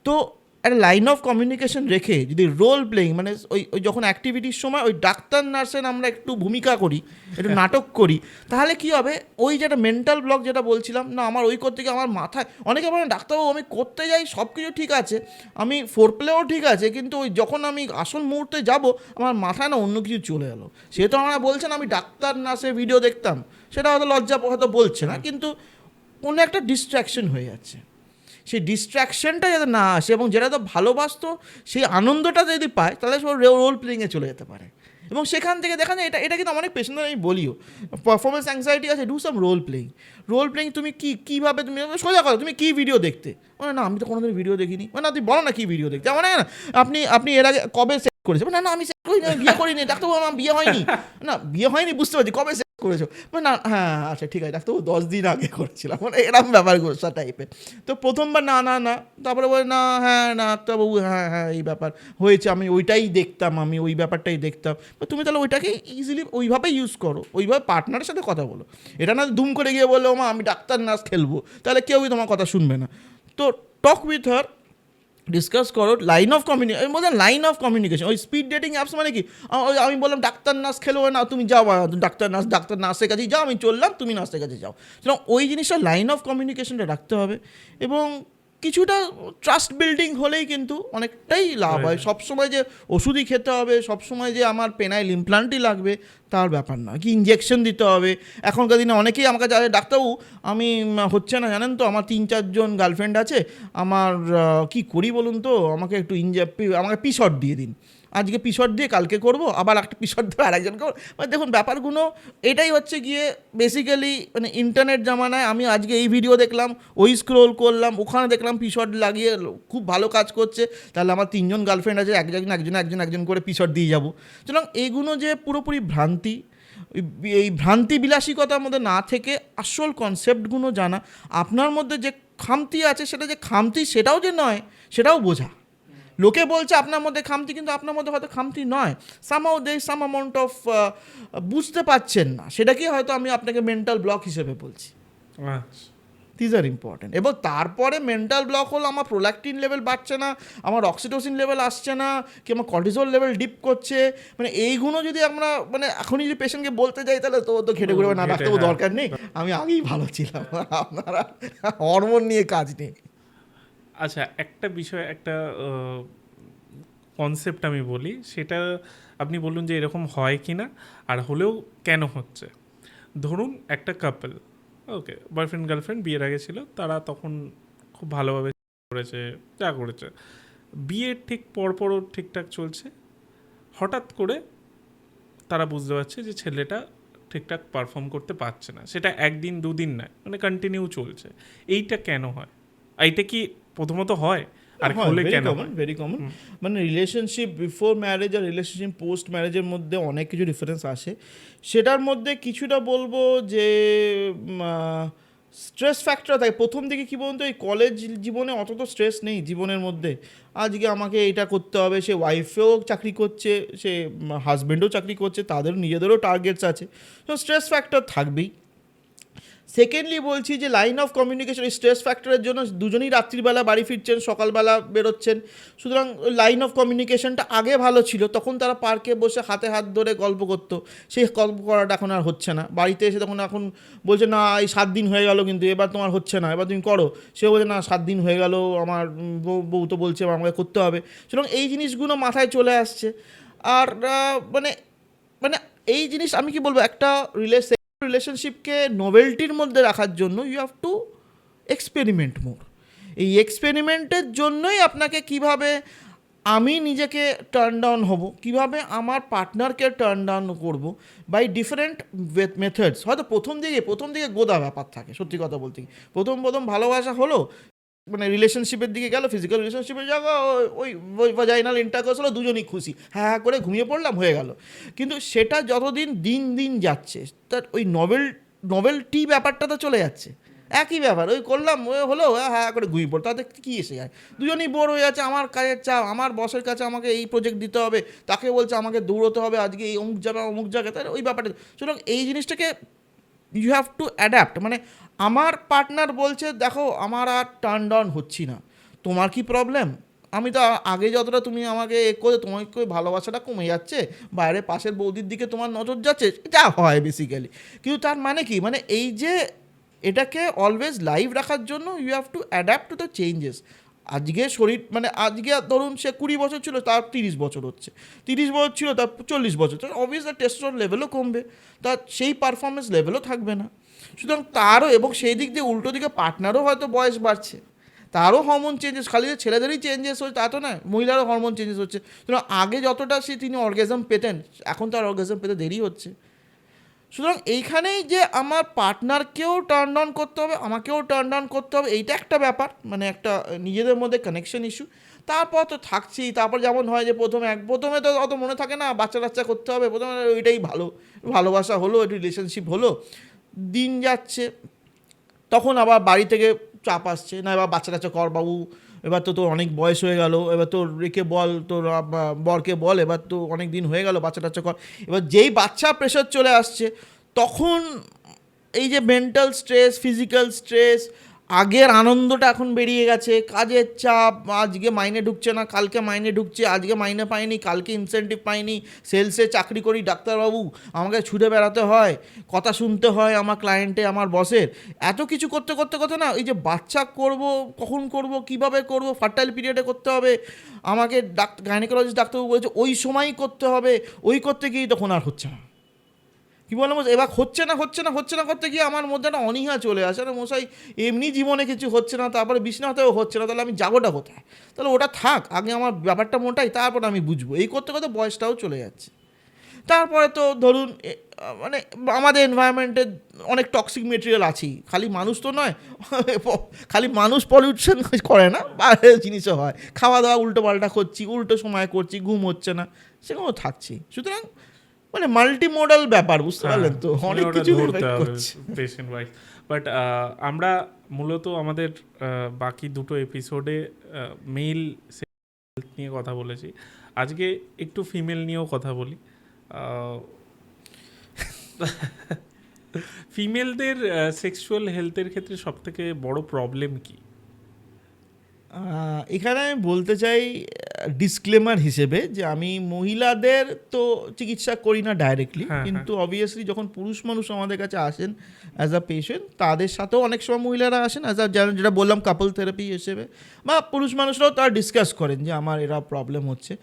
তো একটা লাইন অফ কমিউনিকেশন রেখে যদি রোল প্লেয়িং মানে ওই যখন অ্যাক্টিভিটির সময় ওই ডাক্তার নার্সের আমরা একটু ভূমিকা করি, একটু নাটক করি, তাহলে কি হবে, ওই যেটা মেন্টাল ব্লক যেটা বলছিলাম না, আমার ওই করতে গিয়ে আমার মাথায় অনেকে বলেন ডাক্তারবাবু আমি করতে যাই সব কিছু ঠিক আছে, আমি ফোরপ্লেও ঠিক আছে, কিন্তু ওই যখন আমি আসল মুহূর্তে যাব আমার মাথায় না অন্য কিছু চলে এলো। সে তো আমরা বলছেন আমি ডাক্তার নার্সের ভিডিও দেখতাম, সেটা হয়তো লজ্জা হয়তো বলছে না, কিন্তু কোনো একটা ডিস্ট্র্যাকশন হয়ে যাচ্ছে। সেই ডিস্ট্র্যাকশনটা যাতে না আসে, এবং যেটা তো ভালোবাসতো সেই আনন্দটা যদি পায়, তাহলে সে রোল প্লেইংয়ে চলে যেতে পারে। এবং সেখান থেকে দেখা যায় এটা কিন্তু অনেক পেশেন্টদের আমি বলিও, পারফরমেন্স অ্যাংজাইটি আছে, ডু সাম রোল প্লেইং। তুমি কীভাবে তুমি সোজা কথা, তুমি কী ভিডিও দেখতে, মানে না আমি তো কোনোদিন ভিডিও দেখিনি, মানে তুই বলো না কী ভিডিও দেখতে, মানে না আপনি এর আগে কবে সেট করেছো, না আমি সেট করিনি, বিয়ে করিনি ডাক্তারবাবু, আমার বিয়ে হয়নি, না বিয়ে হয়নি বুঝতে পারছি, কবে সেট করেছো, মানে না হ্যাঁ আচ্ছা ঠিক আছে ডাক্তারবাবু 10 দিন আগে করেছিলাম, মানে এরকম ব্যাপারগুলো টাইপের। তো প্রথমবার না তারপরে বলে না হ্যাঁ না ডাক্তারবাবু হ্যাঁ এই ব্যাপার হয়েছে, আমি ওইটাই দেখতাম, আমি ওই ব্যাপারটাই দেখতাম। তুমি তাহলে ওইটাকে ইজিলি ওইভাবে ইউজ করো, ওইভাবে পার্টনারের সাথে কথা বলো। এটা না দুম করে গিয়ে বললো মা আমি ডাক্তার নার্স খেলবো, তাহলে কেউই তোমার কথা শুনবে না। তো টক উইথ হার, ডিসকাস করো লাইন অফ কমিউনিকেশন। ওই স্পিড ডেটিং অ্যাপস মানে কি, আমি বললাম ডাক্তার নার্স খেলো না, তুমি যাও ডাক্তার নার্সের কাছেই যাও, আমি চললাম তুমি নার্সের কাছে যাও। সুতরাং ওই জিনিসটা লাইন অফ কমিউনিকেশনটা রাখতে হবে, এবং কিছুটা ট্রাস্ট বিল্ডিং হলেই কিন্তু অনেকটাই লাভ হয়। সবসময় যে ওষুধই খেতে হবে, সবসময় যে আমার পেনাইল ইমপ্লান্টই লাগবে তার ব্যাপার না, কি ইঞ্জেকশন দিতে হবে। এখনকার দিনে অনেকেই আমাকে যাবে ডাক্তারবাবু আমি হচ্ছে না জানেন তো, আমার 3-4 জন গার্লফ্রেন্ড আছে, আমার কি করি বলুন তো, আমাকে একটু আমাকে পিশট দিয়ে দিন, আজকে পিশট দিয়ে কালকে করব, আবার একটা পিশট দিয়ে আরেকজন করবো। মানে দেখুন ব্যাপারগুলো এটাই হচ্ছে গিয়ে বেসিক্যালি মানে ইন্টারনেট জামানায় আমি আজকে এই ভিডিও দেখলাম, ওই স্ক্রোল করলাম, ওখানে দেখলাম পিশট লাগিয়ে খুব ভালো কাজ করছে, তাহলে আমার 3 জন গার্লফ্রেন্ড আছে, একজন করে পিশট দিয়ে যাবো। সুতরাং এইগুলো যে পুরোপুরি ভ্রান্তি, এই ভ্রান্তি বিলাসিকতার মধ্যে না থেকে আসল কনসেপ্টগুলো জানা, আপনার মধ্যে যে খামতি আছে সেটা যে খামতি সেটাও যে নয় সেটাও বোঝা। লোকে বলছে আপনার মধ্যে খামতি, কিন্তু আপনার মধ্যে হয়তো খামতি নয়, somehow they some amount of বুঝতে পারছেন না, সেটাকে হয়তো আমি আপনাকে মেন্টাল ব্লক হিসেবে বলছি। These are important. এবং তারপরে মেন্টাল ব্লক হলো আমার প্রোল্যাক্টিন লেভেল বাড়ছে না, আমার অক্সিটোসিন লেভেল আসছে না, কি আমার কর্টিসল লেভেল ডিপ করছে, মানে এইগুলো যদি আমরা মানে এখনই যদি পেশেন্টকে বলতে যাই তাহলে তো ঘেটে ঘুরে না ডাক্তারবাবু দরকার নেই, আমি আগেই ভালো ছিলাম, আপনারা হরমোন নিয়ে কাজ নেই। আচ্ছা একটা বিষয়, একটা কনসেপ্ট আমি বলি, সেটা আপনি বলুন যে এরকম হয় কি না, আর হলেও কেন হচ্ছে। ধরুন একটা কাপল, ওকে বয়ফ্রেন্ড গার্লফ্রেন্ড বিয়ের আগে ছিল, তারা তখন খুব ভালোভাবে করেছে যা করেছে, বিয়ের ঠিক পরপরও ঠিকঠাক চলছে, হঠাৎ করে তারা বুঝতে পারছে যে ছেলেটা ঠিকঠাক পারফর্ম করতে পারছে না, সেটা 1 দিন 2 দিন নয়, মানে কন্টিনিউ চলছে। এইটা কেন হয়? এইটা কি প্রথমত হয়, আর হলে কেন হয়? Very common. মানে রিলেশনশিপ বিফোর ম্যারেজ আর রিলেশনশিপ পোস্ট ম্যারেজের মধ্যে অনেক কিছু ডিফারেন্স আসে। সেটার মধ্যে কিছুটা বলবো যে স্ট্রেস ফ্যাক্টর থাকে। প্রথম দিকে কী বলুন তো, এই কলেজ জীবনে অত তো স্ট্রেস নেই জীবনের মধ্যে, আজকে আমাকে এইটা করতে হবে, সে ওয়াইফেও চাকরি করছে, সে হাজব্যান্ডও চাকরি করছে, তাদের নিজেদেরও টার্গেটস আছে, তো স্ট্রেস ফ্যাক্টর থাকবেই। সেকেন্ডলি বলছি যে লাইন অফ কমিউনিকেশন, এই স্ট্রেস ফ্যাক্টরের জন্য দুজনেই রাত্রিবেলা বাড়ি ফিরছেন, সকালবেলা বেরোচ্ছেন, সুতরাং লাইন অফ কমিউনিকেশনটা আগে ভালো ছিল, তখন তারা পার্কে বসে হাতে হাত ধরে গল্প করতো, সেই গল্প করাটা এখন আর হচ্ছে না। বাড়িতে এসে তখন এখন বলছে না এই 7 দিন হয়ে গেল কিন্তু এবার তোমার হচ্ছে না, এবার তুমি করো, সে বলছে না 7 দিন হয়ে গেল আমার বউ তো বলছে আমাকে করতে হবে। সুতরাং এই জিনিসগুলো মাথায় চলে আসছে। আর মানে মানে এই জিনিস আমি কি বলবো, একটা রিলেশনশিপকে নোভেলটির মধ্যে রাখার জন্য ইউ হ্যাভ টু এক্সপেরিমেন্ট মোর। এই এক্সপেরিমেন্টের জন্যই আপনাকে কিভাবে আমি নিজেকে টার্ন ডাউন হব, কিভাবে আমার পার্টনারকে টার্ন ডাউন করবো, বাই ডিফারেন্ট মেথডস। হয়তো প্রথম দিকে গোদা ব্যাপার থাকে, সত্যি কথা বলতে কি প্রথম ভালোবাসা হলো, মানে রিলেশনশিপের দিকে গেল, ফিজিক্যাল রিলেশনশিপের জায়গা ওই ভাজাইনাল ইন্টারকোর্স হলো, দুজনই খুশি, হ্যাঁ করে ঘুমিয়ে পড়লাম, হয়ে গেল। কিন্তু সেটা যতদিন দিন যাচ্ছে তার ওই নভেলটি ব্যাপারটা তো চলে যাচ্ছে। একই ব্যাপার, ওই করলাম ওই হলো, হ্যাঁ করে ঘুমিয়ে পড়লো, তাতে কী এসে যায়, দুজনেই বোর হয়ে যাচ্ছে, আমার কাজের চাপ, আমার বসের কাছে আমাকে এই প্রজেক্ট দিতে হবে, তাকে বলছে আমাকে দৌড়তে হবে আজকে এই অমুক জায়গায়, তাই ওই ব্যাপারটা। সুতরাং এই জিনিসটাকে ইউ হ্যাভ টু অ্যাডাপ্ট। মানে আমার পার্টনার বলছে দেখো আমার আর টার্ন ডাউন হচ্ছি না, তোমার কি প্রবলেম, আমি তো আগে যতটা তুমি আমাকে করে তোমাকে ভালোবাসাটা কমে যাচ্ছে, বাইরে পাশের বৌদির দিকে তোমার নজর যাচ্ছে, যা হয় বেসিক্যালি। কিন্তু তার মানে কি, মানে এই যে এটাকে অলওয়েজ লাইভ রাখার জন্য you have to adapt to the changes. আজকে শরীর মানে আজকে ধরুন সে 20 বছর ছিল, তার 30 বছর হচ্ছে, 30 বছর ছিল তার 40 বছর, অবভিয়াসলি টেস্টোস্টেরন লেভেলও কমবে, তার সেই পারফরমেন্স লেভেলও থাকবে না। সুতরাং তারও, এবং সেই দিক দিয়ে উল্টো দিকে পার্টনারও হয়তো বয়স বাড়ছে, তারও হরমোন চেঞ্জেস, খালি যে ছেলেদেরই চেঞ্জেস হচ্ছে তা তো নয়, মহিলারও হরমোন চেঞ্জেস হচ্ছে। সুতরাং আগে যতটা তিনি অর্গাজম পেতেন, এখন তার অর্গাজম পেতে দেরি হচ্ছে। সুতরাং এইখানেই যে আমার পার্টনারকেও টার্ন অন করতে হবে, আমাকেও টার্ন অন করতে হবে, এইটা একটা ব্যাপার, মানে একটা নিজেদের মধ্যে কানেকশন ইস্যু। তারপর তো থাকছেই, তারপর যেমন হয় যে প্রথমে তো অত মনে থাকে না, বাচ্চা টাচ্চা করতে হবে, প্রথমে ওইটাই ভালোবাসা হলো, একটু রিলেশনশিপ হলো, দিন যাচ্ছে, তখন আবার বাড়ি থেকে চাপ আসছে, না এবার বাচ্চা টাচ্চা কর বাবু, এবার তো তোর অনেক বয়স হয়ে গেল, এবার তোর রেখে বল, তোর বরকে বল, এবার তো অনেক দিন হয়ে গেল, বাচ্চা টাচ্চা কর। এবার যেই বাচ্চা প্রেশার চলে আসছে, তখন এই যে মেন্টাল স্ট্রেস, ফিজিক্যাল স্ট্রেস, আগের আনন্দটা এখন বেরিয়ে গেছে, কাজের চাপ, আজকে মাইনে ঢুকছে না, কালকে মাইনে ঢুকছে, আজকে মাইনে পাইনি, কালকে ইনসেন্টিভ পাইনি, সেলসে চাকরি করি ডাক্তারবাবু, আমাকে ছুটে বেড়াতে হয়, কথা শুনতে হয় আমার ক্লায়েন্টে, আমার বসের, এত কিছু করতে করতে করতে না, এই যে বাচ্চা করব, কখন করব, কিভাবে করব, ফার্টাইল পিরিয়ডে করতে হবে, আমাকে গাইনোকোলজিস্ট ডাক্তারবাবু বলেছে ওই সময়ই করতে হবে, ওই করতে গিয়েই তখন আর হচ্ছে না। কী বললাম, এবার হচ্ছে না করতে গিয়ে আমার মধ্যে একটা অনীহা চলে আসে, না মশাই এমনি জীবনে কিছু হচ্ছে না, তারপরে বিছানাতেও হচ্ছে না, তাহলে আমি যাবোটা কোথায়, তাহলে ওটা থাক, আগে আমার ব্যাপারটা মোটাই, তারপর আমি বুঝবো। এই করতে করতে বয়সটাও চলে যাচ্ছে। তারপরে তো ধরুন মানে আমাদের এনভায়রনমেন্টে অনেক টক্সিক মেটেরিয়াল আছেই, খালি মানুষ তো নয়, খালি মানুষ পলিউশন করে না, বাইরের জিনিসও হয়, খাওয়া দাওয়া উল্টো পাল্টা করছি, উল্টো সময় করছি, ঘুম হচ্ছে না, সেগুলো থাকছি। সুতরাং মানে মাল্টি মোডাল ব্যাপার, বুঝতে পারলেন তো, অনেক কিছু পেশেন্ট ওয়াইজ। বাট আমরা মূলত আমাদের বাকি দুটো এপিসোডে মেল হেলথ নিয়ে কথা বলেছি, আজকে একটু ফিমেল নিয়েও কথা বলি। ফিমেলদের সেক্সুয়াল হেলথের ক্ষেত্রে সবথেকে বড় প্রবলেম কি? এখানে আমি বলতে চাই ডিসক্লেমার হিসেবে যে আমি মহিলাদের তো চিকিৎসা করি না ডাইরেক্টলি, কিন্তু অবভিয়াসলি যখন পুরুষ মানুষ আমাদের কাছে আসেন অ্যাজ আ পেশেন্ট, তাদের সাথেও অনেক সময় মহিলারা আসেন অ্যাজ আ, যেটা বললাম কাপল থেরাপি হিসেবে, বা পুরুষ মানুষরাও তারা ডিসকাস করেন যে আমার এরা প্রবলেম হচ্ছে।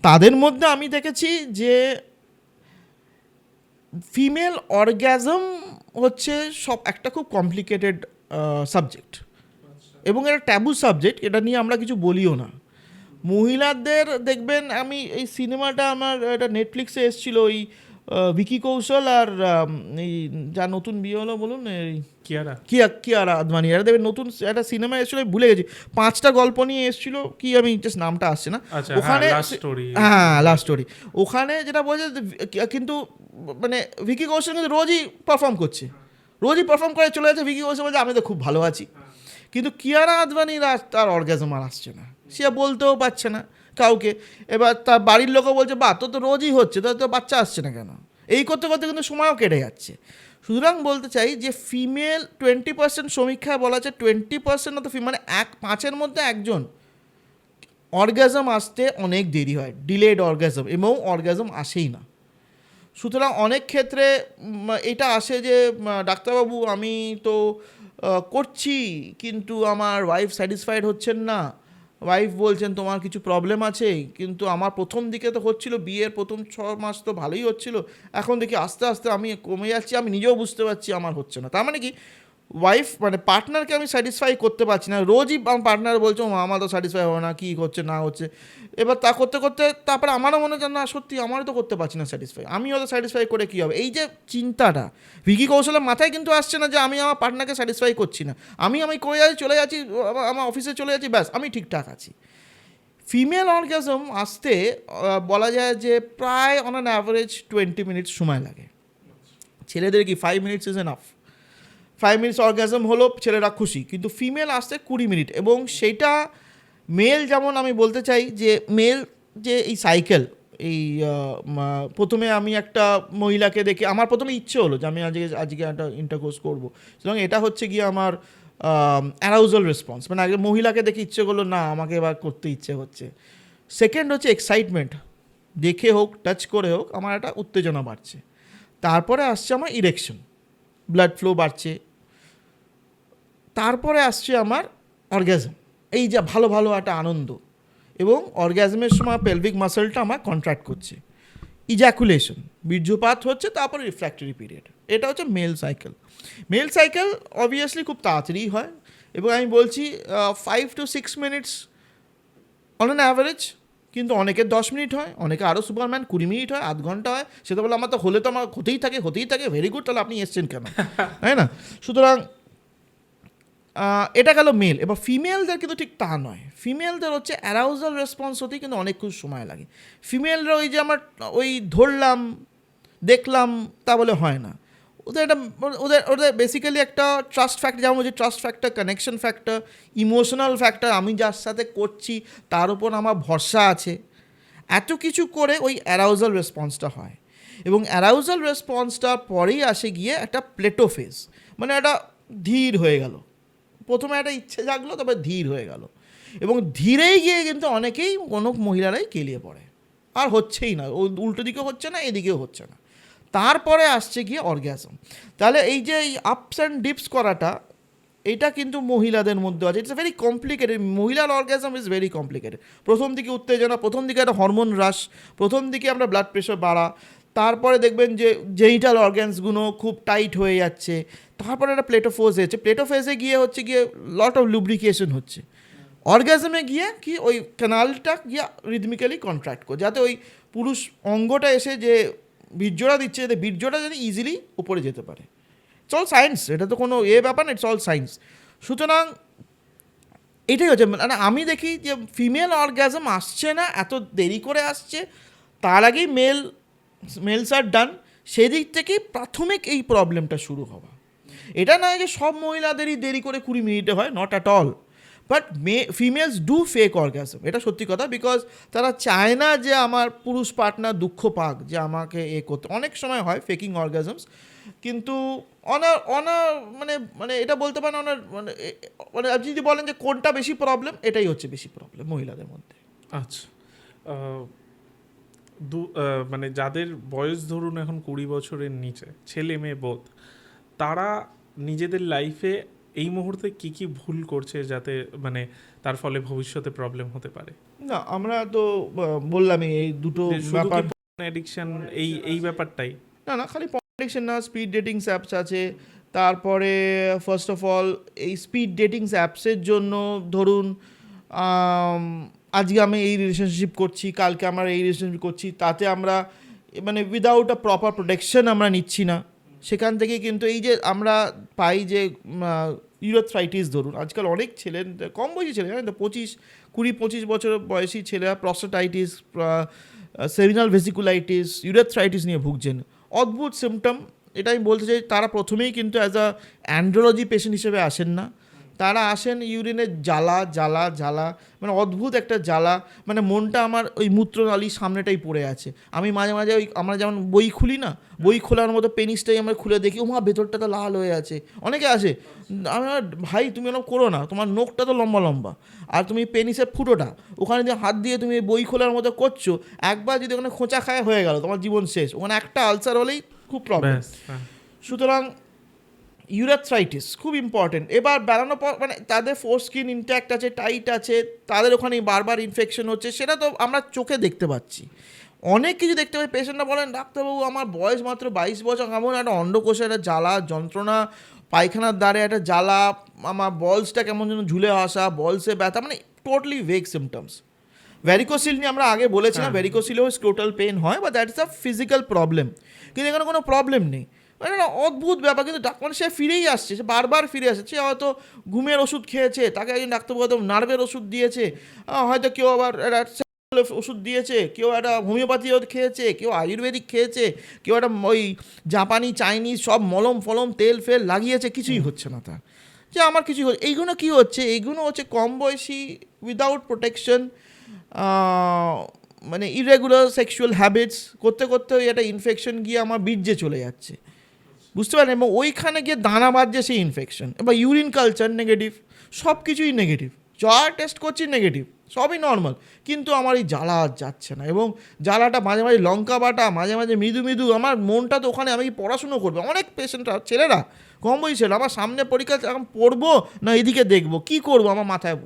তাদের মধ্যে আমি দেখেছি যে ফিমেল অর্গ্যাজম হচ্ছে সব একটা খুব কমপ্লিকেটেড সাবজেক্ট, এবং এটা ট্যাবু সাবজেক্ট, এটা নিয়ে আমরা কিছু বলিও না। মহিলাদের দেখবেন, আমি এই সিনেমাটা আমার এটা নেটফ্লিক্সে এসেছিল, ওই ভিকি কৌশল আর এই যা নতুন বিয়ে হলো বলুন, এই কিয়ারা আদভানি, এটা দেখবেন নতুন একটা সিনেমা এসেছিলো, ভুলে গেছি, 5টা গল্প নিয়ে এসেছিলো, কি আমি জাস্ট নামটা আসছে না, ওখানে লাস্ট স্টোরি, ওখানে যেটা বলছে, কিন্তু মানে ভিকি কৌশল কিন্তু রোজই পারফর্ম করে চলে যাচ্ছে, ভিকি কৌশল বলছে আমি তো খুব ভালো আছি, কিন্তু কিয়ারা আদভানির তার অর্গাজম আর আসছে না, সে বলতেও পারছে না কাউকে। এবার তার বাড়ির লোকও বলছে বা তোর তো রোজই হচ্ছে, তোর তো বাচ্চা আসছে না কেন, এই করতে করতে কিন্তু সময়ও কেটে যাচ্ছে। সুতরাং বলতে চাই যে ফিমেল 20% সমীক্ষায় বলা আছে 20% অফ মানে 5-এর মধ্যে একজন অর্গাজম আসতে অনেক দেরি হয়, ডিলেড অর্গাজম, এবং অর্গাজম আসেই না। সুতরাং অনেক ক্ষেত্রে এটা আসে যে ডাক্তারবাবু আমি তো করছি, কিন্তু আমার ওয়াইফ স্যাটিসফাইড হচ্ছেন না, ওয়াইফ বলছেন তোমার কিছু প্রবলেম আছে, কিন্তু আমার প্রথম দিকে তো হচ্ছিল, বিয়ের প্রথম 6 মাস তো ভালোই হচ্ছিল, এখন দেখি আস্তে আস্তে আমি কমে যাচ্ছি, আমি নিজেও বুঝতে পারছি আমার হচ্ছে না। তার মানে কি, ওয়াইফ মানে পার্টনারকে আমি স্যাটিসফাই করতে পারছি না, রোজই আমার পার্টনার বলছে আমার তো স্যাটিসফাই হবে না, কী হচ্ছে না হচ্ছে, এবার তা করতে করতে তারপরে আমারও মনে হচ্ছে না সত্যি আমারও তো করতে পারছি না স্যাটিসফাই, আমিও তো স্যাটিসফাই করে কী হবে, এই যে চিন্তাটা ভিকি কৌশলের মাথায় কিন্তু আসছে না যে আমি আমার পার্টনারকে স্যাটিসফাই করছি না, আমি করে যাচ্ছি, চলে যাচ্ছি আমার অফিসে চলে যাচ্ছি, ব্যাস আমি ঠিকঠাক আছি। ফিমেল অর্গাজম আসতে বলা যায় যে প্রায় অন অ্যান অ্যাভারেজ 20 মিনিটস সময় লাগে, ছেলেদের কি 5 minutes is enough, 5 minutes orgasm হলো ছেলেরা খুশি, কিন্তু ফিমেল আসতে 20 মিনিট, এবং সেটা মেল যেমন আমি বলতে চাই যে মেল যে এই সাইকেল, এই প্রথমে আমি একটা মহিলাকে দেখে আমার প্রথমে ইচ্ছে হলো যে আমি আজকে একটা ইন্টারকোর্স করবো, সুতরাং এটা হচ্ছে গিয়ে আমার অ্যারাউজাল রেসপন্স, মানে আগে মহিলাকে দেখে ইচ্ছে করলো, না আমাকে এবার করতে ইচ্ছে হচ্ছে। সেকেন্ড হচ্ছে এক্সাইটমেন্ট, দেখে হোক টাচ করে হোক আমার একটা উত্তেজনা বাড়ছে। তারপরে আসছে আমার ইরেকশন, ব্লাড ফ্লো বাড়ছে। তারপরে আসছে আমার অর্গ্যাজম, এই যে ভালো ভালো একটা আনন্দ, এবং অর্গ্যাজমের সময় পেলভিক মাসলটা আমার কন্ট্রাক্ট করছে। ইজ্যাকুলেশন, বীর্যপাত হচ্ছে, তারপরে রিফ্র্যাক্টরি পিরিয়ড। এটা হচ্ছে male cycle. Male cycle obviously খুব তাড়াতাড়ি হয়, এবং আমি বলছি 5 to 6 minutes on an average, কিন্তু অনেকের 10 মিনিট হয়, অনেকে আরও সুপারম্যান 20 মিনিট হয়, আধ ঘন্টা হয়। সেটা বলে আমার তো হলে তো আমার হতেই থাকে, ভেরি গুড, তাহলে আপনি এসছেন কেন, তাই না? সুতরাং এটা গেল মেল। এবার ফিমেলদের কিন্তু ঠিক তা নয়। ফিমেলদের হচ্ছে অ্যারাউজাল রেসপন্স হতেই কিন্তু অনেকক্ষণ সময় লাগে। ফিমেলরা ওই যে আমার ওই ধরলাম দেখলাম তা বলে হয় না। ওদের একটা ওদের ওদের বেসিক্যালি একটা ট্রাস্ট ফ্যাক্টর, যেমন বলছি trust factor, connection factor, emotional factor, আমি যার সাথে করছি তার উপর আমার ভরসা আছে, এত কিছু করে ওই অ্যারাউজাল রেসপন্সটা হয়। এবং অ্যারাউজাল রেসপন্সটার পরেই আসে গিয়ে একটা প্লেটো ফেজ, মানে একটা ধীর হয়ে গেল। প্রথমে একটা ইচ্ছে জাগলো, তবে ধীর হয়ে গেল, এবং ধীরেই গিয়ে কিন্তু অনেকেই কোনো মহিলারাই কেলিয়ে পড়ে, আর হচ্ছেই না, ও উল্টো দিকেও হচ্ছে না, এদিকেও হচ্ছে না, তারপরে আসছে গিয়ে অর্গ্যাজম। তাহলে এই যে এই আপস অ্যান্ড ডিপস করাটা, এটা কিন্তু মহিলাদের মধ্যে আছে। It's very complicated. মহিলার অর্গ্যাজম ইজ ভেরি কমপ্লিকেটেড। প্রথম দিকে উত্তেজনা, প্রথম দিকে একটা হরমোন হ্রাস, প্রথম দিকে আমরা ব্লাড প্রেশার বাড়া, তারপরে দেখবেন যে জেনিটাল অর্গ্যানসগুলো খুব টাইট হয়ে যাচ্ছে, তারপরে একটা প্লেটোফেজ হচ্ছে, প্লেটোফেজে গিয়ে হচ্ছে গিয়ে লট অফ লুব্রিকেশন হচ্ছে, অর্গ্যাজমে গিয়ে কি ওই ক্যানালটা গিয়ে রিদমিক্যালি কন্ট্রাক্ট করে, যাতে ওই পুরুষ অঙ্গটা এসে যে বীর্যটা দিচ্ছে, যাতে বীর্যটা যাতে ইজিলি উপরে যেতে পারে। ইটস অল সায়েন্স, এটা তো কোনো ব্যাপার না, ইটস অল সায়েন্স। সুতরাং এটাই হচ্ছে, মানে আমি দেখি যে ফিমেল অর্গ্যাজম আসছে না, এত দেরি করে আসছে, তার আগেই মেলস আর ডান, সেদিক থেকেই প্রাথমিক এই প্রবলেমটা শুরু হওয়া। এটা নয় যে সব মহিলাদেরই দেরি করে 20 মিনিটে হয়, not at all, but females do fake orgasm, এটা সত্যি কথা, বিকজ তারা চায় না যে আমার পুরুষ পার্টনার দুঃখ পাক, যে আমাকে করতে। অনেক সময় হয় ফেকিং অর্গ্যাজমস, কিন্তু মানে মানে এটা বলতে পারেন মানে মানে আপনি যদি বলেন যে কোনটা বেশি প্রবলেম, এটাই হচ্ছে বেশি প্রবলেম মহিলাদের মধ্যে। আচ্ছা, মানে যাদের বয়স ধরুন এখন 20 বছরের নিচে, ছেলে মেয়ে বোধ, তারা নিজেদের লাইফে এই মুহূর্তে কি কি ভুল করছে যাতে মানে তার ফলে ভবিষ্যতে প্রবলেম হতে পারে? না, আমরা তো বললামই এই দুটো ব্যাপার। অ্যাডিকশন এই ব্যাপারটাই না, খালি পলিটিক্সের না, স্পিড ডেটিংস অ্যাপস আছে। তারপরে ফার্স্ট অফ অল এই স্পিড ডেটিংস অ্যাপসের জন্য ধরুন আজকে আমি এই রিলেশনশিপ করছি, কালকে আমরা এই রিলেশনশিপ করছি, তাতে আমরা মানে উইদাউট আ প্রপার প্রোটেকশন আমরা নিচ্ছি না। সেখান থেকে কিন্তু এই যে আমরা পাই যে ইউরেথ্রাইটিস, ধরুন আজকাল অনেক ছেলে, কম বয়সী ছেলে, জানেন তো, 20-25 বছর বয়সী ছেলেরা প্রস্টাটাইটিস, সেরিনাল ভেসিকুলাইটিস, ইউরেথ্রাইটিস নিয়ে ভুগছেন। অদ্ভুত সিমটম। এটা আমি বলতে চাই, তারা প্রথমেই কিন্তু অ্যাজ আ অ্যান্ড্রোলজি পেশেন্ট হিসেবে আসেন না, তারা আসেন ইউরিনের জ্বালা, মানে অদ্ভুত একটা জ্বালা, মানে মনটা আমার ওই মূত্রনালীর সামনেটাই পড়ে আছে। আমি মাঝে মাঝে ওই আমরা যেমন বই খুলি না, বই খোলার মতো পেনিসটাই আমরা খুলে দেখি, ওমা ভেতরটা তো লাল হয়ে আছে। অনেকে আসে, আমার ভাই তুমি এরকম করো না, তোমার নোখটা তো লম্বা, আর তুমি পেনিসের ফুটোটা ওখানে যে হাত দিয়ে তুমি বই খোলার মতো করছো, একবার যদি ওখানে খোঁচা খায় হয়ে গেল, তোমার জীবন শেষ। ওখানে একটা আলসার হলেই খুব প্রবলেম। সুতরাং ইউরেথ্রাইটিস খুব ইম্পর্টেন্ট। এবার বেড়ানোর পর মানে তাদের ফোর স্কিন ইনট্যাক্ট আছে, টাইট আছে, তাদের ওখানে বারবার ইনফেকশন হচ্ছে, সেটা তো আমরা চোখে দেখতে পাচ্ছি। অনেক কিছু দেখতে পাই। পেশেন্টরা বলেন ডাক্তারবাবু আমার বয়স মাত্র 22 বছর, এমন একটা অন্ডকোষে একটা জ্বালা যন্ত্রণা, পায়খানার দ্বারে একটা জ্বালা, আমার বলসটা কেমন যেন ঝুলে আসা, বলসে ব্যথা, মানে টোটালি ভেগ সিমটমস। ভ্যারিকোসিল নিয়ে আমরা আগে বলেছিলাম, ভ্যারিকোসিলেও স্ক্রোটাল পেন হয়, বা that is a physical problem, কিন্তু এখানে কোনো প্রবলেম নেই। মানে একটা অদ্ভুত ব্যাপার, কিন্তু মানে সে ফিরেই আসছে, সে বারবার ফিরে আসছে। সে হয়তো ঘুমের ওষুধ খেয়েছে, তাকে একজন ডাক্তারবাবু হয়তো নার্ভের ওষুধ দিয়েছে, হয়তো কেউ আবার একটা ওষুধ দিয়েছে, কেউ একটা হোমিওপ্যাথি খেয়েছে, কেউ আয়ুর্বেদিক খেয়েছে, কেউ একটা ওই জাপানি চাইনিজ সব মলম ফলম তেল ফেল লাগিয়েছে, কিছুই হচ্ছে না তার, যে আমার কিছুই হচ্ছে। এইগুলো কী হচ্ছে? এইগুলো হচ্ছে কম বয়সী উইদাউট প্রোটেকশন, মানে ইরেগুলার সেক্সুয়াল হ্যাবিটস করতে করতে ওই একটা ইনফেকশন গিয়ে আমার বীর্যে চলে যাচ্ছে, বুঝতে পারেন, এবং ওইখানে গিয়ে দানা বাজছে সেই ইনফেকশন। এবার ইউরিন কালচার নেগেটিভ, সব কিছুই নেগেটিভ, যা টেস্ট করছি নেগেটিভ, সবই নর্মাল, কিন্তু আমার এই জ্বালা আর যাচ্ছে না। এবং জ্বালাটা মাঝে মাঝে লঙ্কা বাটা, মাঝে মাঝে মৃদু, আমার মনটা তো ওখানে, আমি পড়াশুনো করবো। অনেক পেশেন্টরা ছেলেরা, কম বয়সী ছেলে, আমার সামনে পরীক্ষা এখন পড়বো না এদিকে দেখবো, কী করবো, আমার মাথায়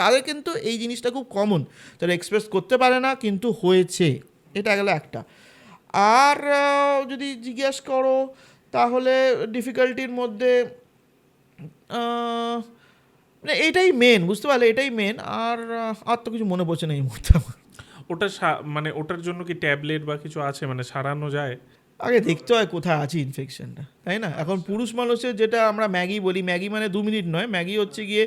তাদের কিন্তু এই জিনিসটা খুব কমন, তারা এক্সপ্রেস করতে পারে না, কিন্তু হয়েছে। এটা গেল একটা। আর যদি জিজ্ঞেস করো তাহলে ডিফিকাল্টির মধ্যে মানে এটাই মেন, বুঝতে পারলে, এটাই মেন। আর তো কিছু মনে পড়ছে না এই মুহূর্তে আমার। ওটা মানে ওটার জন্য কি ট্যাবলেট বা কিছু আছে, মানে সারানো যায়? আগে দেখতে হয় কোথায় আছে ইনফেকশনটা, তাই না? এখন পুরুষ মানুষের যেটা আমরা ম্যাগি বলি, ম্যাগি মানে 2 মিনিট নয়, ম্যাগি হচ্ছে গিয়ে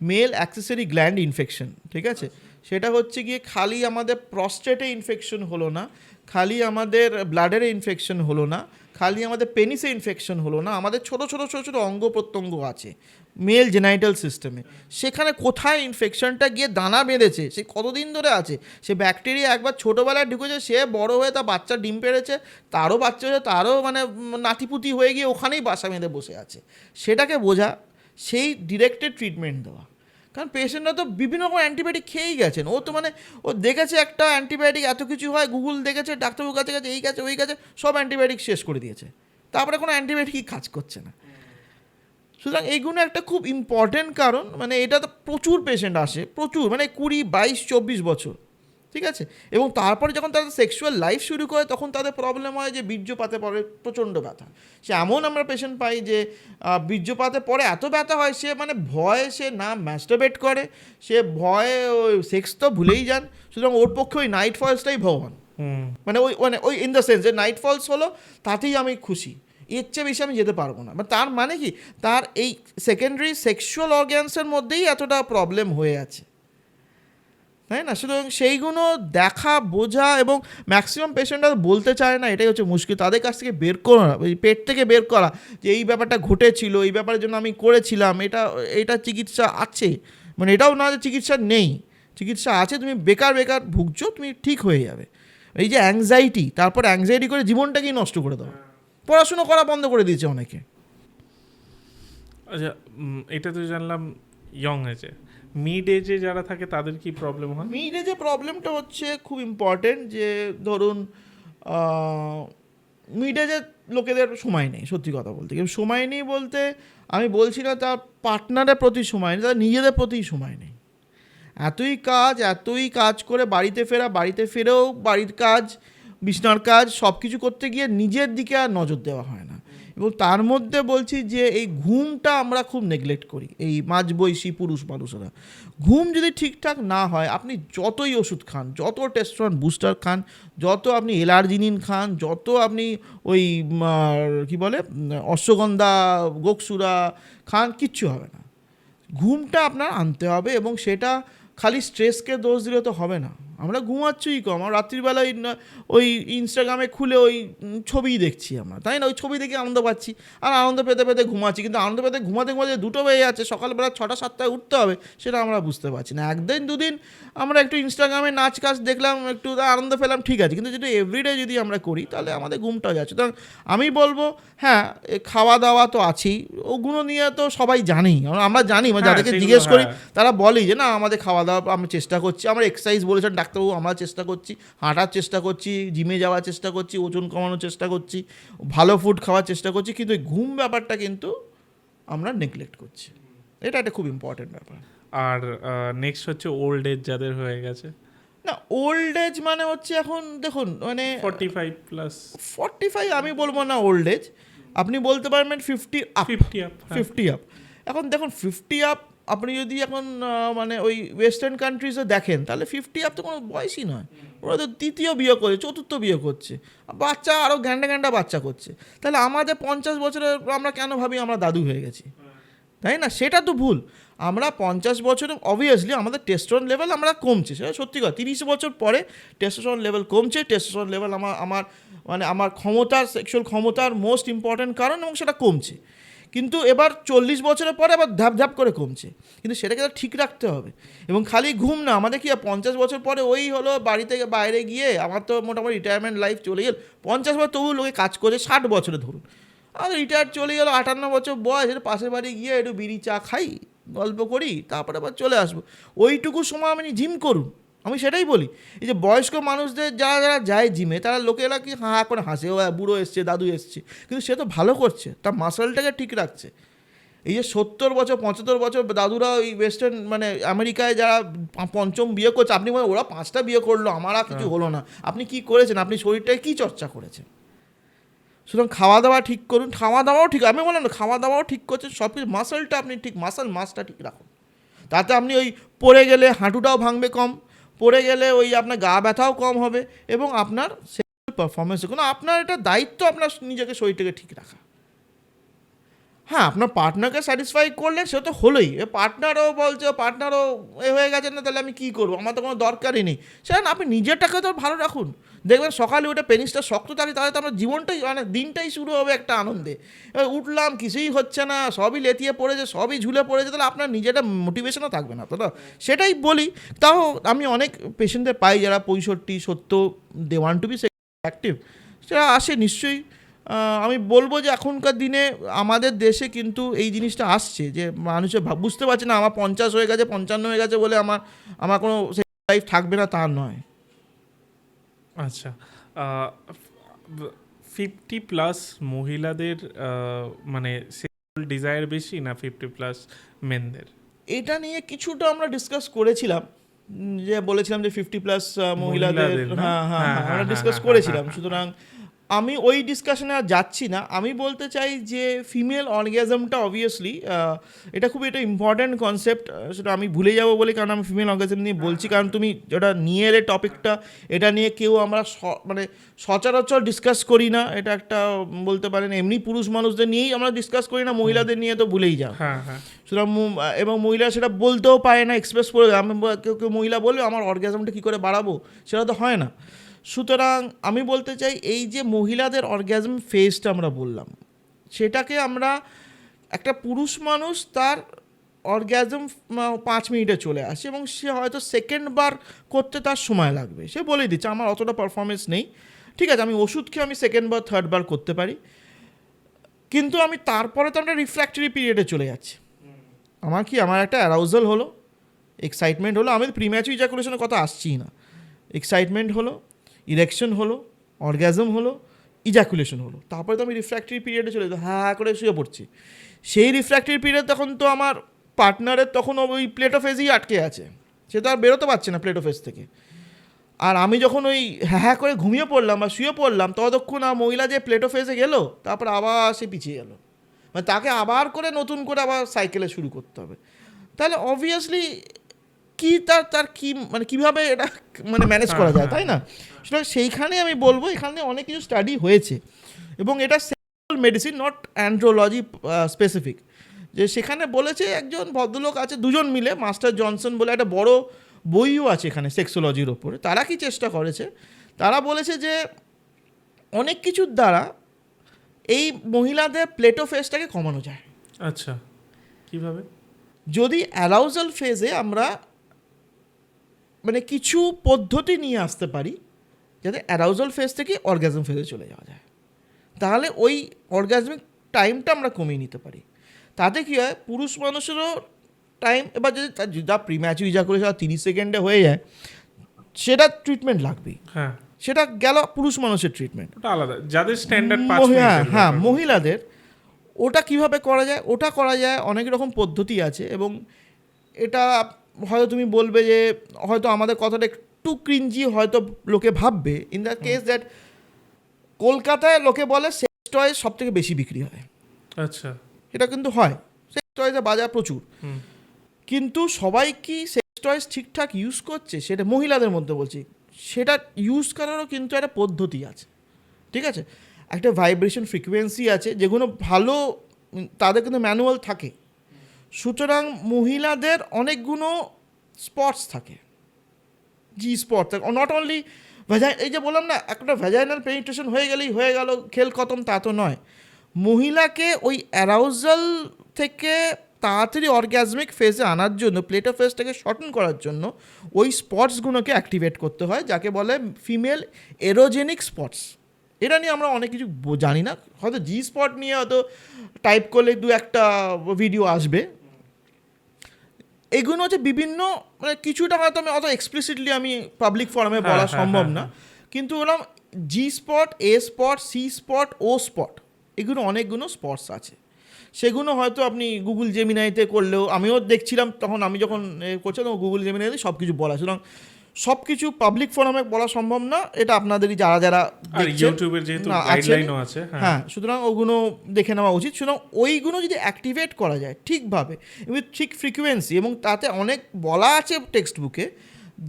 মেল অ্যাক্সেসরি গ্ল্যান্ড ইনফেকশন, ঠিক আছে? সেটা হচ্ছে গিয়ে খালি আমাদের প্রস্টেটে ইনফেকশন হলো না, খালি আমাদের ব্লাডারে ইনফেকশন হলো না, খালি আমাদের পেনিসে ইনফেকশন হলো না, আমাদের ছোটো ছোটো ছোটো ছোটো অঙ্গ প্রত্যঙ্গ আছে মেল জেনাইটাল সিস্টেমে, সেখানে কোথায় ইনফেকশনটা গিয়ে দানা বেঁধেছে, সে কতদিন ধরে আছে, সে ব্যাকটেরিয়া একবার ছোটোবেলায় ঢুকেছে, সে বড় হয়ে তার বাচ্চা ডিম পেড়েছে, তারও বাচ্চা হয়েছে, তারও মানে নাতিপুতি হয়ে গিয়ে ওখানেই বাসা বেঁধে বসে আছে, সেটাকে বোঝা, সেই ডিরেক্টেড ট্রিটমেন্ট দেওয়া। কারণ পেশেন্টরা তো বিভিন্ন রকম অ্যান্টিবায়োটিক খেয়েই গেছেন, ও তো মানে ও দেখেছে একটা অ্যান্টিবায়োটিক এত কিছু হয়, গুগল দেখেছে, ডাক্তারবাবুর কাছে গেছে, এই গেছে ওই গেছে, সব অ্যান্টিবায়োটিক শেষ করে দিয়েছে, তারপরে কোনো অ্যান্টিবায়োটিকই কাজ করছে না। সুতরাং এইগুলো একটা খুব ইম্পর্টেন্ট কারণ, মানে এটা তো প্রচুর পেশেন্ট আসে, প্রচুর, মানে 20, 22, 24 বছর, ঠিক আছে? এবং তারপরে যখন তাদের সেক্সুয়াল লাইফ শুরু করে তখন তাদের প্রবলেম হয় যে বীর্যপাতে পরে প্রচণ্ড ব্যথা। সে এমন আমরা পেশেন্ট পাই যে বীর্যপাতে পরে এত ব্যথা হয়, সে মানে ভয়ে সে না ম্যাস্টারবেট করে, সে ভয়ে ওই সেক্স তো ভুলেই যান। সুতরাং ওর পক্ষে ওই নাইট ফলসটাই ভগবান, মানে ওই ইন দ্য সেন্স যে নাইট ফলস হলো তাতেই আমি খুশি, এর চেয়ে বেশি আমি যেতে পারবো না। তার মানে কি, তার এই সেকেন্ডারি সেক্সুয়াল অর্গ্যানসের মধ্যেই এতটা প্রবলেম হয়ে আছে, তাই না? সুতরাং সেইগুলো দেখা, বোঝা, এবং ম্যাক্সিমাম পেশেন্টরা বলতে চায় না, এটাই হচ্ছে মুশকিল। তাদের কাছ থেকে বের করা, ওই পেট থেকে বের করা যে এই ব্যাপারটা ঘটেছিল, এই ব্যাপারের জন্য আমি করেছিলাম, এটা চিকিৎসা আছে, মানে এটাও না যে চিকিৎসা নেই, চিকিৎসা আছে, তুমি বেকার বেকার ভুগছো, তুমি ঠিক হয়ে যাবে। এই যে অ্যাংজাইটি, তারপর অ্যাংজাইটি করে জীবনটাকেই নষ্ট করে দেওয়া, পড়াশুনো করা বন্ধ করে দিয়েছে অনেকে। আচ্ছা, এটা তো জানলাম ইয়ং এজে। মিড এজে যারা থাকে তাদের কি প্রবলেম হয়? মিড এজে প্রবলেমটা হচ্ছে খুব ইম্পর্টেন্ট, যে ধরুন মিড এজের লোকেদের সময় নেই, সত্যি কথা বলতে, কিন্তু সময় নেই বলতে আমি বলছি না তার পার্টনারের প্রতি সময় নেই, তার নিজেদের প্রতি সময় নেই। এতই কাজ করে বাড়িতে ফেরা, বাড়িতে ফিরেও বাড়ির কাজ, বিছনার কাজ, সব কিছু করতে গিয়ে নিজের দিকে আর নজর দেওয়া হয় না। এবং তার মধ্যে বলছি যে এই ঘুমটা আমরা খুব নেগলেক্ট করি, এই মাঝবয়সী পুরুষ মানুষেরা। ঘুম যদি ঠিকঠাক না হয়, আপনি যতই ওষুধ খান, যত টেস্টোস্টেরন বুস্টার খান, যত আপনি এলার্জিনিন খান, যত আপনি ওই কি বলে অশ্বগন্ধা, গোকসুরা খান, কিচ্ছু হবে না। ঘুমটা আপনার আনতে হবে, এবং সেটা খালি স্ট্রেসকে দোষ দিলে তো হবে না। আমরা ঘুমাচ্ছিই কম, আমরা রাত্রিবেলায় ওই ইনস্টাগ্রামে খুলে ওই ছবিই দেখছি আমরা, তাই না? ওই ছবি দেখে আনন্দ পাচ্ছি, আর আনন্দ পেতে পেতে ঘুমাচ্ছি, কিন্তু আনন্দ পেতে ঘুমাতে ঘুমাতে 2টো বেজে যাচ্ছে, সকালবেলা 6টা 7টায় উঠতে হবে, সেটা আমরা বুঝতে পারছি না। একদিন দুদিন আমরা একটু ইনস্টাগ্রামে নাচ কাজ দেখলাম, একটু একটু আনন্দ পেলাম, ঠিক আছে, কিন্তু যদি এভরিডে যদি আমরা করি তাহলে আমাদের ঘুমটা যাচ্ছে। সুতরাং আমি বলবো হ্যাঁ, খাওয়া দাওয়া তো আছেই, ওগুলো নিয়ে তো সবাই জানি, আমরা জানি, যাদেরকে জিজ্ঞেস করি তারা বলেই যে না আমাদের খাওয়া দাওয়া আমরা চেষ্টা করছি, আমরা এক্সারসাইজ বলেছেন ডাক্তারবাবু, আমরা চেষ্টা করছি, হাঁটার চেষ্টা করছি, জিমে যাওয়ার চেষ্টা করছি, ওজন কমানোর চেষ্টা করছি, ভালো ফুড খাওয়ার চেষ্টা করছি, কিন্তু এই ঘুম ব্যাপারটা কিন্তু আমরা নেগলেক্ট করছি। এটা একটা খুব ইম্পর্টেন্ট ব্যাপার। আর নেক্সট হচ্ছে ওল্ড এজ যাদের হয়ে গেছে। না, ওল্ড এজ মানে হচ্ছে এখন দেখুন মানে 45+। 45 আমি বলবো না ওল্ড এজ, আপনি বলতে পারবেন 50 আপ। 50 আপ। এখন দেখুন 50 আপ আপনি যদি এখন মানে ওই ওয়েস্টার্ন কান্ট্রিজে দেখেন, তাহলে 50 আপ তো কোনো বয়সই নয়, ওরা তো তৃতীয় বিয়ে করে, চতুর্থ বিয়ে করছে, বাচ্চা আরও গ্যান্ডা বাচ্চা করছে। তাহলে আমাদের 50 বছরের আমরা কেন ভাবি আমরা দাদু হয়ে গেছি, তাই না? সেটা তো ভুল। আমরা 50 বছরে অবভিয়াসলি আমাদের টেস্টোস্টেরন লেভেল আমরা কমছে, সেটা সত্যি কথা। 30 বছর পরে টেস্টোস্টেরন লেভেল কমছে, টেস্টোস্টেরন লেভেল আমার ক্ষমতার, সেক্সুয়াল ক্ষমতার মোস্ট ইম্পর্ট্যান্ট কারণ, এবং সেটা কমছে। কিন্তু এবার 40 বছরের পরে আবার ধাপ করে কমছে, কিন্তু সেটাকে তো ঠিক রাখতে হবে। এবং খালি ঘুম না, আমাদের কি 50 বছর পরে ওই হলো বাড়ি থেকে বাইরে গিয়ে, আমার তো মোটামুটি রিটায়ারমেন্ট লাইফ চলে গেল, 50 বছর তবু লোকে কাজ করে, 60 বছরে ধরুন, আর রিটায়ার চলে গেলো, 58 বছর বয়স, একটু পাশের বাড়ি গিয়ে একটু বিড়ি চা খাই, গল্প করি, তারপরে আবার চলে আসবো। ওইটুকু সময় আপনি জিম করুন, আমি সেটাই বলি। এই যে বয়স্ক মানুষদের যারা যায় জিমে, তারা লোকেরা কি হাঁ করে হাসে, ও বুড়ো এসছে, দাদু এসছে, কিন্তু সে তো ভালো করছে, তার মাসলটাকে ঠিক রাখছে। এই যে 70 বছর 75 বছর দাদুরা ওই ওয়েস্টার্ন মানে আমেরিকায় যারা 5ম বিয়ে করছে, আপনি বলেন ওরা 5টা বিয়ে করলো, আমার আর কিছু হলো না। আপনি কি করেছেন? আপনি শরীরটাকে কী চর্চা করেছেন? সুতরাং খাওয়া দাওয়া ঠিক করুন, খাওয়া দাওয়াও ঠিক, আমি বললাম না খাওয়া দাওয়াও ঠিক করছেন, সব কিছু, মাসলটা আপনি ঠিক, মাসটা ঠিক রাখুন, তাতে আপনি ওই পড়ে গেলে হাঁটুটাও ভাঙবে কম, পড়ে গেলে ওই আপনার গা ব্যথাও কম হবে, এবং আপনার সেক্সুয়াল পারফরমেন্সে কোনো, আপনার এটা দায়িত্ব আপনার নিজেকে শরীরটাকে ঠিক রাখা। হ্যাঁ, আপনার পার্টনারকে স্যাটিসফাই করলে সে তো হলোই, পার্টনারও বলছে, পার্টনারও হয়ে গেছে না, তাহলে আমি কী করবো, আমার তো কোনো দরকারই নেই। সেখানে আপনি নিজেরটাকে তো ভালো রাখুন, দেখবেন সকালে উঠে পেনিসটা শক্ত থাকে, তাহলে তো আপনার জীবনটাই মানে দিনটাই শুরু হবে একটা আনন্দে। এবার উঠলাম কিছুই হচ্ছে না, সবই লেতিয়ে পড়েছে, সবই ঝুলে পড়েছে, তাহলে আপনার নিজেটা মোটিভেশনও থাকবে না, তো না সেটাই বলি। তাও আমি অনেক পেশেন্টদের পাই যারা 65-70 they want to be active, সেটা আসে নিশ্চয়ই। আমি বলবো যে এখনকার দিনে আমাদের দেশে কিন্তু এই জিনিসটা আসছে যে মানুষে বুঝতে পারছে না আমার 50 হয়ে গেছে, 55 হয়ে গেছে বলে আমার কোনো লাইফ থাকবে না, তা নয়। আচ্ছা, 50+ মহিলাদের মানে সেক্সুয়াল ডিজায়ার বেশি না 50+ মেনদের? এটা নিয়ে কিছুটা আমরা ডিসকাস করেছিলাম, যে বলেছিলাম যে 50+ মহিলাদের, মহিলাদের না? হ্যাঁ হ্যাঁ হ্যাঁ, হ্যাঁ, আমরা হ্যাঁ, ডিসকাস হ্যাঁ, করেছিলাম। হ্যাঁ, সুতরাং আমি ওই ডিসকাশনে আর যাচ্ছি না। আমি বলতে চাই যে ফিমেল অর্গ্যাজমটা অবভিয়াসলি এটা খুবই একটা ইম্পর্ট্যান্ট কনসেপ্ট, সেটা আমি ভুলে যাবো বলে, কারণ আমি ফিমেল অর্গ্যাজম নিয়ে বলছি, কারণ তুমি যেটা নিয়ে এলে টপিকটা, এটা নিয়ে কেউ আমরা মানে সচরাচর ডিসকাস করি না। এটা একটা বলতে পারেন এমনি পুরুষ মানুষদের নিয়েই আমরা ডিসকাস করি না, মহিলাদের নিয়ে তো ভুলেই যাও। হ্যাঁ হ্যাঁ, সুতরাং এবং মহিলা সেটা বলতেও পারে না, এক্সপ্রেস করে, আমি কেউ কেউ মহিলা বলবে আমার অর্গ্যাজমটা কী করে বাড়াবো, সেটা তো হয় না। সুতরাং আমি বলতে চাই এই যে মহিলাদের অর্গ্যাজম ফেজটা আমরা বললাম, সেটাকে আমরা, একটা পুরুষ মানুষ তার অর্গ্যাজম 5 মিনিটে চলে আসে, এবং সে হয়তো সেকেন্ড বার করতে তার সময় লাগবে, সে বলেই দিচ্ছে আমার অতটা পারফরমেন্স নেই, ঠিক আছে আমি ওষুধ খেয়ে আমি সেকেন্ড বার থার্ড বার করতে পারি, কিন্তু আমি তারপরে তো আমরা রিফ্র্যাক্টরি পিরিয়ডে চলে যাচ্ছি। আমার একটা অ্যারাউজাল হলো, এক্সাইটমেন্ট হলো, আমি প্রিম্যাচুর ইজাকুলেশনের কথা আসছিই না, এক্সাইটমেন্ট হলো, ইরেকশন হলো, অর্গ্যাজম হলো, ইজাকুলেশন হলো, তারপরে তো আমি রিফ্র্যাক্টরি পিরিয়ডে চলে যেত, হ্যাঁ করে শুয়ে পড়ছি। সেই রিফ্র্যাক্টরি পিরিয়ড তখন তো আমার পার্টনারের তখন ওই প্লেটোফেজেই আটকে আছে, সে তো আর বেরোতে পারছে না প্লেটোফেজ থেকে। আর আমি যখন ওই হ্যাঁ করে ঘুমিয়ে পড়লাম বা শুয়ে পড়লাম, ততক্ষণ মহিলা যে প্লেটোফেজে গেল, তারপর আবার সে পিছিয়ে গেল, মানে তাকে আবার করে নতুন করে আবার সাইকেলে শুরু করতে হবে। তাহলে অবভিয়াসলি কি তার কি মানে কীভাবে এটা মানে ম্যানেজ করা যায়, তাই না? সুতরাং সেইখানে আমি বলবো এখানে অনেক কিছু স্টাডি হয়েছে, এবং এটা sexual medicine, not andrology specific, যে সেখানে বলেছে একজন ভদ্রলোক আছে, দুজন মিলে, মাস্টার জনসন বলে একটা বড় বইও আছে এখানে সেক্সোলজির ওপরে, তারা কি চেষ্টা করেছে, তারা বলেছে যে অনেক কিছুর দ্বারা এই মহিলাদের প্লেটোফেজটাকে কমানো যায়। আচ্ছা, কিভাবে? যদি অ্যারাউজাল ফেজে আমরা মানে কিছু পদ্ধতি নিয়ে আসতে পারি, যাতে অ্যারাউজাল ফেজ থেকে অর্গ্যাজম ফেজে চলে যাওয়া যায়, তাহলে ওই অর্গ্যাজমিক টাইমটা আমরা কমিয়ে নিতে পারি। তাতে কী হয়, পুরুষ মানুষেরও টাইম, এবার যদি যা প্রিম্যাচুর ইজাকুলেশন 30 সেকেন্ডে হয়ে যায়, সেটা ট্রিটমেন্ট লাগবেই, হ্যাঁ সেটা গেল পুরুষ মানুষের ট্রিটমেন্ট। ওটা আলাদা, যাদের স্ট্যান্ডার্ড 5 মিনিটের। হ্যাঁ, মহিলাদের ওটা কিভাবে করা যায়, ওটা করা যায় অনেক রকম পদ্ধতি আছে, এবং এটা হয়তো তুমি বলবে যে হয়তো আমাদের কথাটা একটু ক্রিঞ্জি হয়তো লোকে ভাববে, ইন দ্য কেস দ্যাট কলকাতায় লোকে বলে সেক্স টয়েস সব থেকে বেশি বিক্রি হয়। আচ্ছা, এটা কিন্তু হয়, সেক্স টয়েসের বাজার প্রচুর, কিন্তু সবাই কি সেক্স টয়েস ঠিকঠাক ইউজ করছে, সেটা মহিলাদের মধ্যে বলছি, সেটা ইউজ করারও কিন্তু একটা পদ্ধতি আছে, ঠিক আছে? একটা ভাইব্রেশন ফ্রিকোয়েন্সি আছে, যেগুলো ভালো, তাদের কিন্তু ম্যানুয়াল থাকে। সুতরাং মহিলাদের অনেকগুলো স্পটস থাকে, জি স্পট থাকে, নট অনলি এই যে বললাম না, একটা ভ্যাজাইনাল পেনিট্রেশন হয়ে গেলেই হয়ে গেল, খেল খতম, তা তো নয়। মহিলাকে ওই অ্যারাউজাল থেকে তাড়াতাড়ি অর্গ্যাজমিক ফেজে আনার জন্য, প্লেটোফেজটাকে শর্টন করার জন্য ওই স্পটসগুলোকে অ্যাক্টিভেট করতে হয়, যাকে বলে ফিমেল এরোজেনিক স্পটস। এটা নিয়ে আমরা অনেক কিছু জানি না, হয়তো জি স্পট নিয়ে হয়তো টাইপ করলে 2-1টা ভিডিও আসবে। এগুলো হচ্ছে বিভিন্ন, মানে কিছুটা হয়তো আমি অত এক্সপ্লিসিটলি আমি পাবলিক ফোরামে বলা সম্ভব না, কিন্তু ওরকম জি স্পট, এ স্পট, সি স্পট, ও স্পট, এগুলো অনেকগুলো স্পটস আছে। সেগুলো হয়তো আপনি গুগল জেমিনাইতে করলেও, আমিও দেখছিলাম তখন, আমি যখন করছিলাম গুগল জেমিনাইতে সব কিছু বলা, সুতরাং সব কিছু পাবলিক ফোরামে বলা সম্ভব না, এটা আপনাদেরই যারা যারা আর দেখছেন ইউটিউবের যেহেতু না, গাইডলাইনও আছে, হ্যাঁ, সুতরাং ওগুলো দেখে নেওয়া উচিত। সুতরাং ওইগুলো যদি অ্যাক্টিভেট করা যায় ঠিকভাবে উইথ ঠিক ফ্রিকুয়েন্সি, এবং তাতে অনেক বলা আছে টেক্সট বুকে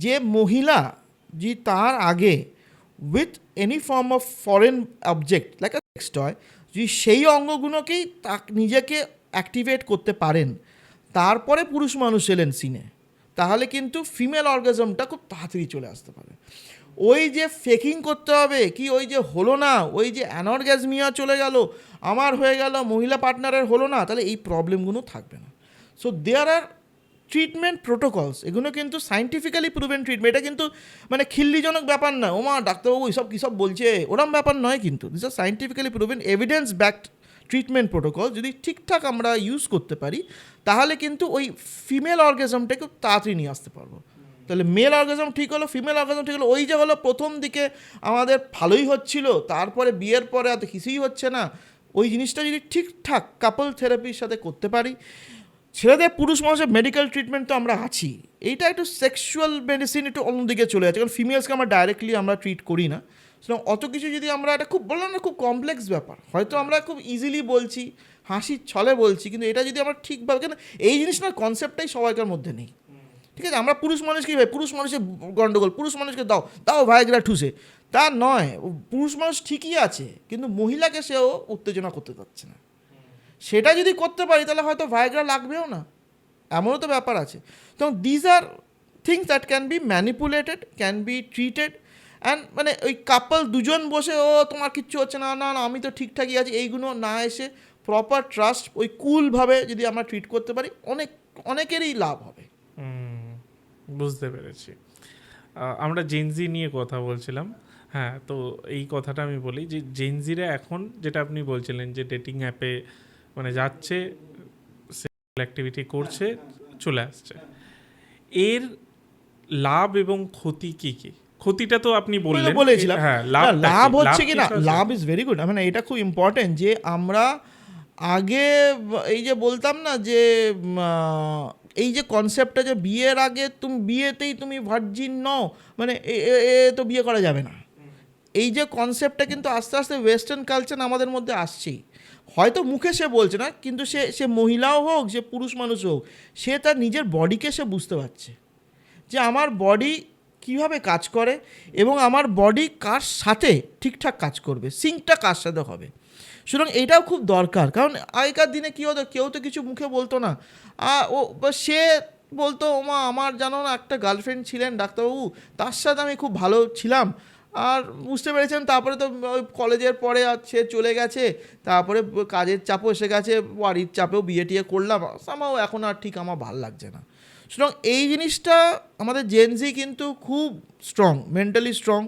যে মহিলা যে তার আগে with any form of foreign object like a sex toy যদি সেই অঙ্গগুলোকেই নিজেকে অ্যাক্টিভেট করতে পারেন, তারপরে পুরুষ মানুষ এলেন সিনে, তাহলে কিন্তু ফিমেল অর্গাজমটা খুব তাড়াতাড়ি চলে আসতে পারে। ওই যে ফেকিং করতে হবে কি, ওই যে হলো না, ওই যে অ্যানর্গ্যাজমিয়া চলে গেল, আমার হয়ে গেল, মহিলা পার্টনারের হলো না, তাহলে এই প্রবলেমগুলো থাকবে না। So there are treatment protocols, এগুলো কিন্তু সায়েন্টিফিক্যালি প্রুভেন ট্রিটমেন্ট। এটা কিন্তু মানে খিল্লিজনক ব্যাপার না, ওমা ডাক্তারবাবু এইসব কী সব বলছে, ওরম ব্যাপার নয় কিন্তু। This are scientifically proven evidence backed treatment protocol. যদি ঠিকঠাক আমরা ইউজ করতে পারি তাহলে কিন্তু ওই ফিমেল অর্গাজমটাকে তাড়াতাড়ি নিয়ে আসতে পারবো। তাহলে মেল অর্গাজম ঠিক হলো, ফিমেল অর্গাজম ঠিক হলো। ওই যে হলো প্রথম দিকে আমাদের ভালোই হচ্ছিল, তারপরে বিয়ের পরে আর কিছুই হচ্ছে না, ওই জিনিসটা যদি ঠিকঠাক কাপল থেরাপির সাথে করতে পারি। ছেলেদের পুরুষ মানুষের মেডিকেল ট্রিটমেন্ট তো আমরা আছি, এইটা একটু সেক্সুয়াল মেডিসিন একটু অন্যদিকে চলে যাচ্ছে, কারণ ফিমেলসকে আমরা ডাইরেক্টলি আমরা ট্রিট করি না। সুতরাং অত কিছু যদি আমরা, এটা খুব বললাম না, খুব কমপ্লেক্স ব্যাপার, হয়তো আমরা খুব ইজিলি বলছি, হাসির ছলে বলছি, কিন্তু এটা যদি আমরা ঠিকভাবে, কেন এই জিনিসটার কনসেপ্টটাই সবাইকার মধ্যে নেই। ঠিক আছে, আমরা পুরুষ মানুষ কী ভাই, পুরুষ মানুষের গণ্ডগোল, পুরুষ মানুষকে দাও দাও ভাইগরা ঠুসে, তা নয়। পুরুষ মানুষ ঠিকই আছে, কিন্তু মহিলাকে সেও উত্তেজনা করতে পারছে না। সেটা যদি করতে পারি তাহলে হয়তো ভাইগ্রা লাগবেও না, এমনও তো ব্যাপার আছে। তো these are things that can be manipulated, can be treated, and মানে ওই কাপল দুজন বসে ও তোমার কিচ্ছু হচ্ছে না, না না আমি তো ঠিকঠাকই আছি, এইগুলো না এসে প্রপার ট্রাস্ট ওই কুলভাবে যদি আমরা ট্রিট করতে পারি, অনেকেরই লাভ হবে। বুঝতে পেরেছি। আমরা জেনজি নিয়ে কথা বলছিলাম, হ্যাঁ, তো এই কথাটা আমি বলি যে জেনজিরা এখন যেটা আপনি বলছিলেন যে ডেটিং অ্যাপে মানে যাচ্ছে, সেক্সুয়াল অ্যাক্টিভিটি করছে, চলে আসছে, এর লাভ এবং ক্ষতি কি কি? ক্ষতিটা তো আপনি বলেছিলাম, হ্যাঁ, লাভ হচ্ছে কি না, লাভ ইজ ভেরি গুড। মানে এটা খুব ইম্পর্টেন্ট যে আমরা আগে এই যে বলতাম না যে এই যে কনসেপ্টটা যে বিয়ের আগে তুমি বিয়েতেই তুমি ভার্জিন নও, মানে এ তো বিয়ে করা যাবে না, এই যে কনসেপ্টটা কিন্তু আস্তে আস্তে ওয়েস্টার্ন কালচার আমাদের মধ্যে আসছেই। হয়তো মুখে সে বলছে না, কিন্তু সে মহিলাও হোক, সে পুরুষ মানুষ হোক, সে তার নিজের বডিকে সে বুঝতে পারছে যে আমার বডি কীভাবে কাজ করে এবং আমার বডি কার সাথে ঠিকঠাক কাজ করবে, সিঙ্কটা কার সাথে হবে। সুতরাং এইটাও খুব দরকার, কারণ আগেকার দিনে কী হতো, কেউ তো কিছু মুখে বলতো না, সে বলতো ওমা আমার জানো না একটা গার্লফ্রেন্ড ছিলেন ডাক্তারবাবু, তার সাথে আমি খুব ভালো ছিলাম, আর বুঝতে পেরেছেন তারপরে তো ওই কলেজের পরে আর সে চলে গেছে, তারপরে কাজের চাপও এসে গেছে, বাড়ির চাপেও বিয়ে টিয়ে করলাম, আমাও এখন আর ঠিক আমার ভাল লাগছে না। সুতরাং এই জিনিসটা আমাদের জেনজি কিন্তু খুব strong, mentally strong,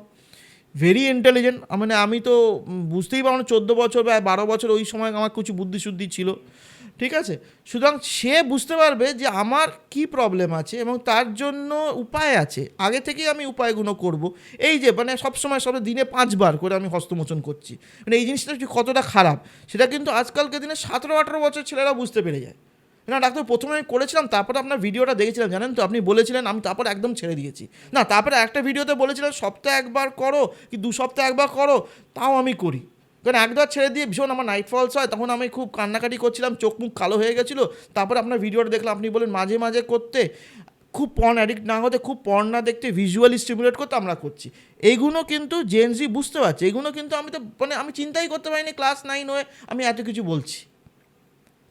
very intelligent. মানে আমি তো বুঝতেই পারবো না, 14 বছর বা 12 বছর ওই সময় আমার কিছু বুদ্ধিশুদ্ধি ছিল, ঠিক আছে। সুতরাং সে বুঝতে পারবে যে আমার কি প্রবলেম আছে এবং তার জন্য উপায় আছে, আগে থেকেই আমি উপায়গুলো করব। এই যে মানে সবসময় দিনে 5 বার করে আমি হস্তমোচন করছি, মানে এই জিনিসটা কতটা খারাপ সেটা কিন্তু আজকালকার দিনে 17-18 বছর ছেলেরা বুঝতে পেরে যায়। না ডাক্তার, প্রথমে আমি করেছিলাম, তারপরে আপনার ভিডিওটা দেখেছিলাম, জানেন তো আপনি বলেছিলেন, আমি তারপর একদম ছেড়ে দিয়েছি। না, তারপরে একটা ভিডিওতে বলেছিলেন সপ্তাহে একবার করো কি 2 সপ্তাহে একবার করো, তাও আমি করি। কারণ একবার ছেড়ে দিয়ে ভীষণ আমার নাইট ফলস হয়, তখন আমি খুব কান্নাকাটি করছিলাম, চোখ মুখ কালো হয়ে গেছিলো। তারপরে আপনার ভিডিওটা দেখলাম, আপনি বলেন মাঝে মাঝে করতে, খুব পর্ন অ্যাডিক্ট না হতে, খুব পর্ন না দেখতে, ভিজুয়ালি স্টিমুলেট করতে আমরা করছি। এইগুলো কিন্তু জেনজি বুঝতে পারছে, এগুলো কিন্তু আমি তো মানে আমি চিন্তাই করতে পারিনি ক্লাস 9 হয়ে আমি এত কিছু বলছি,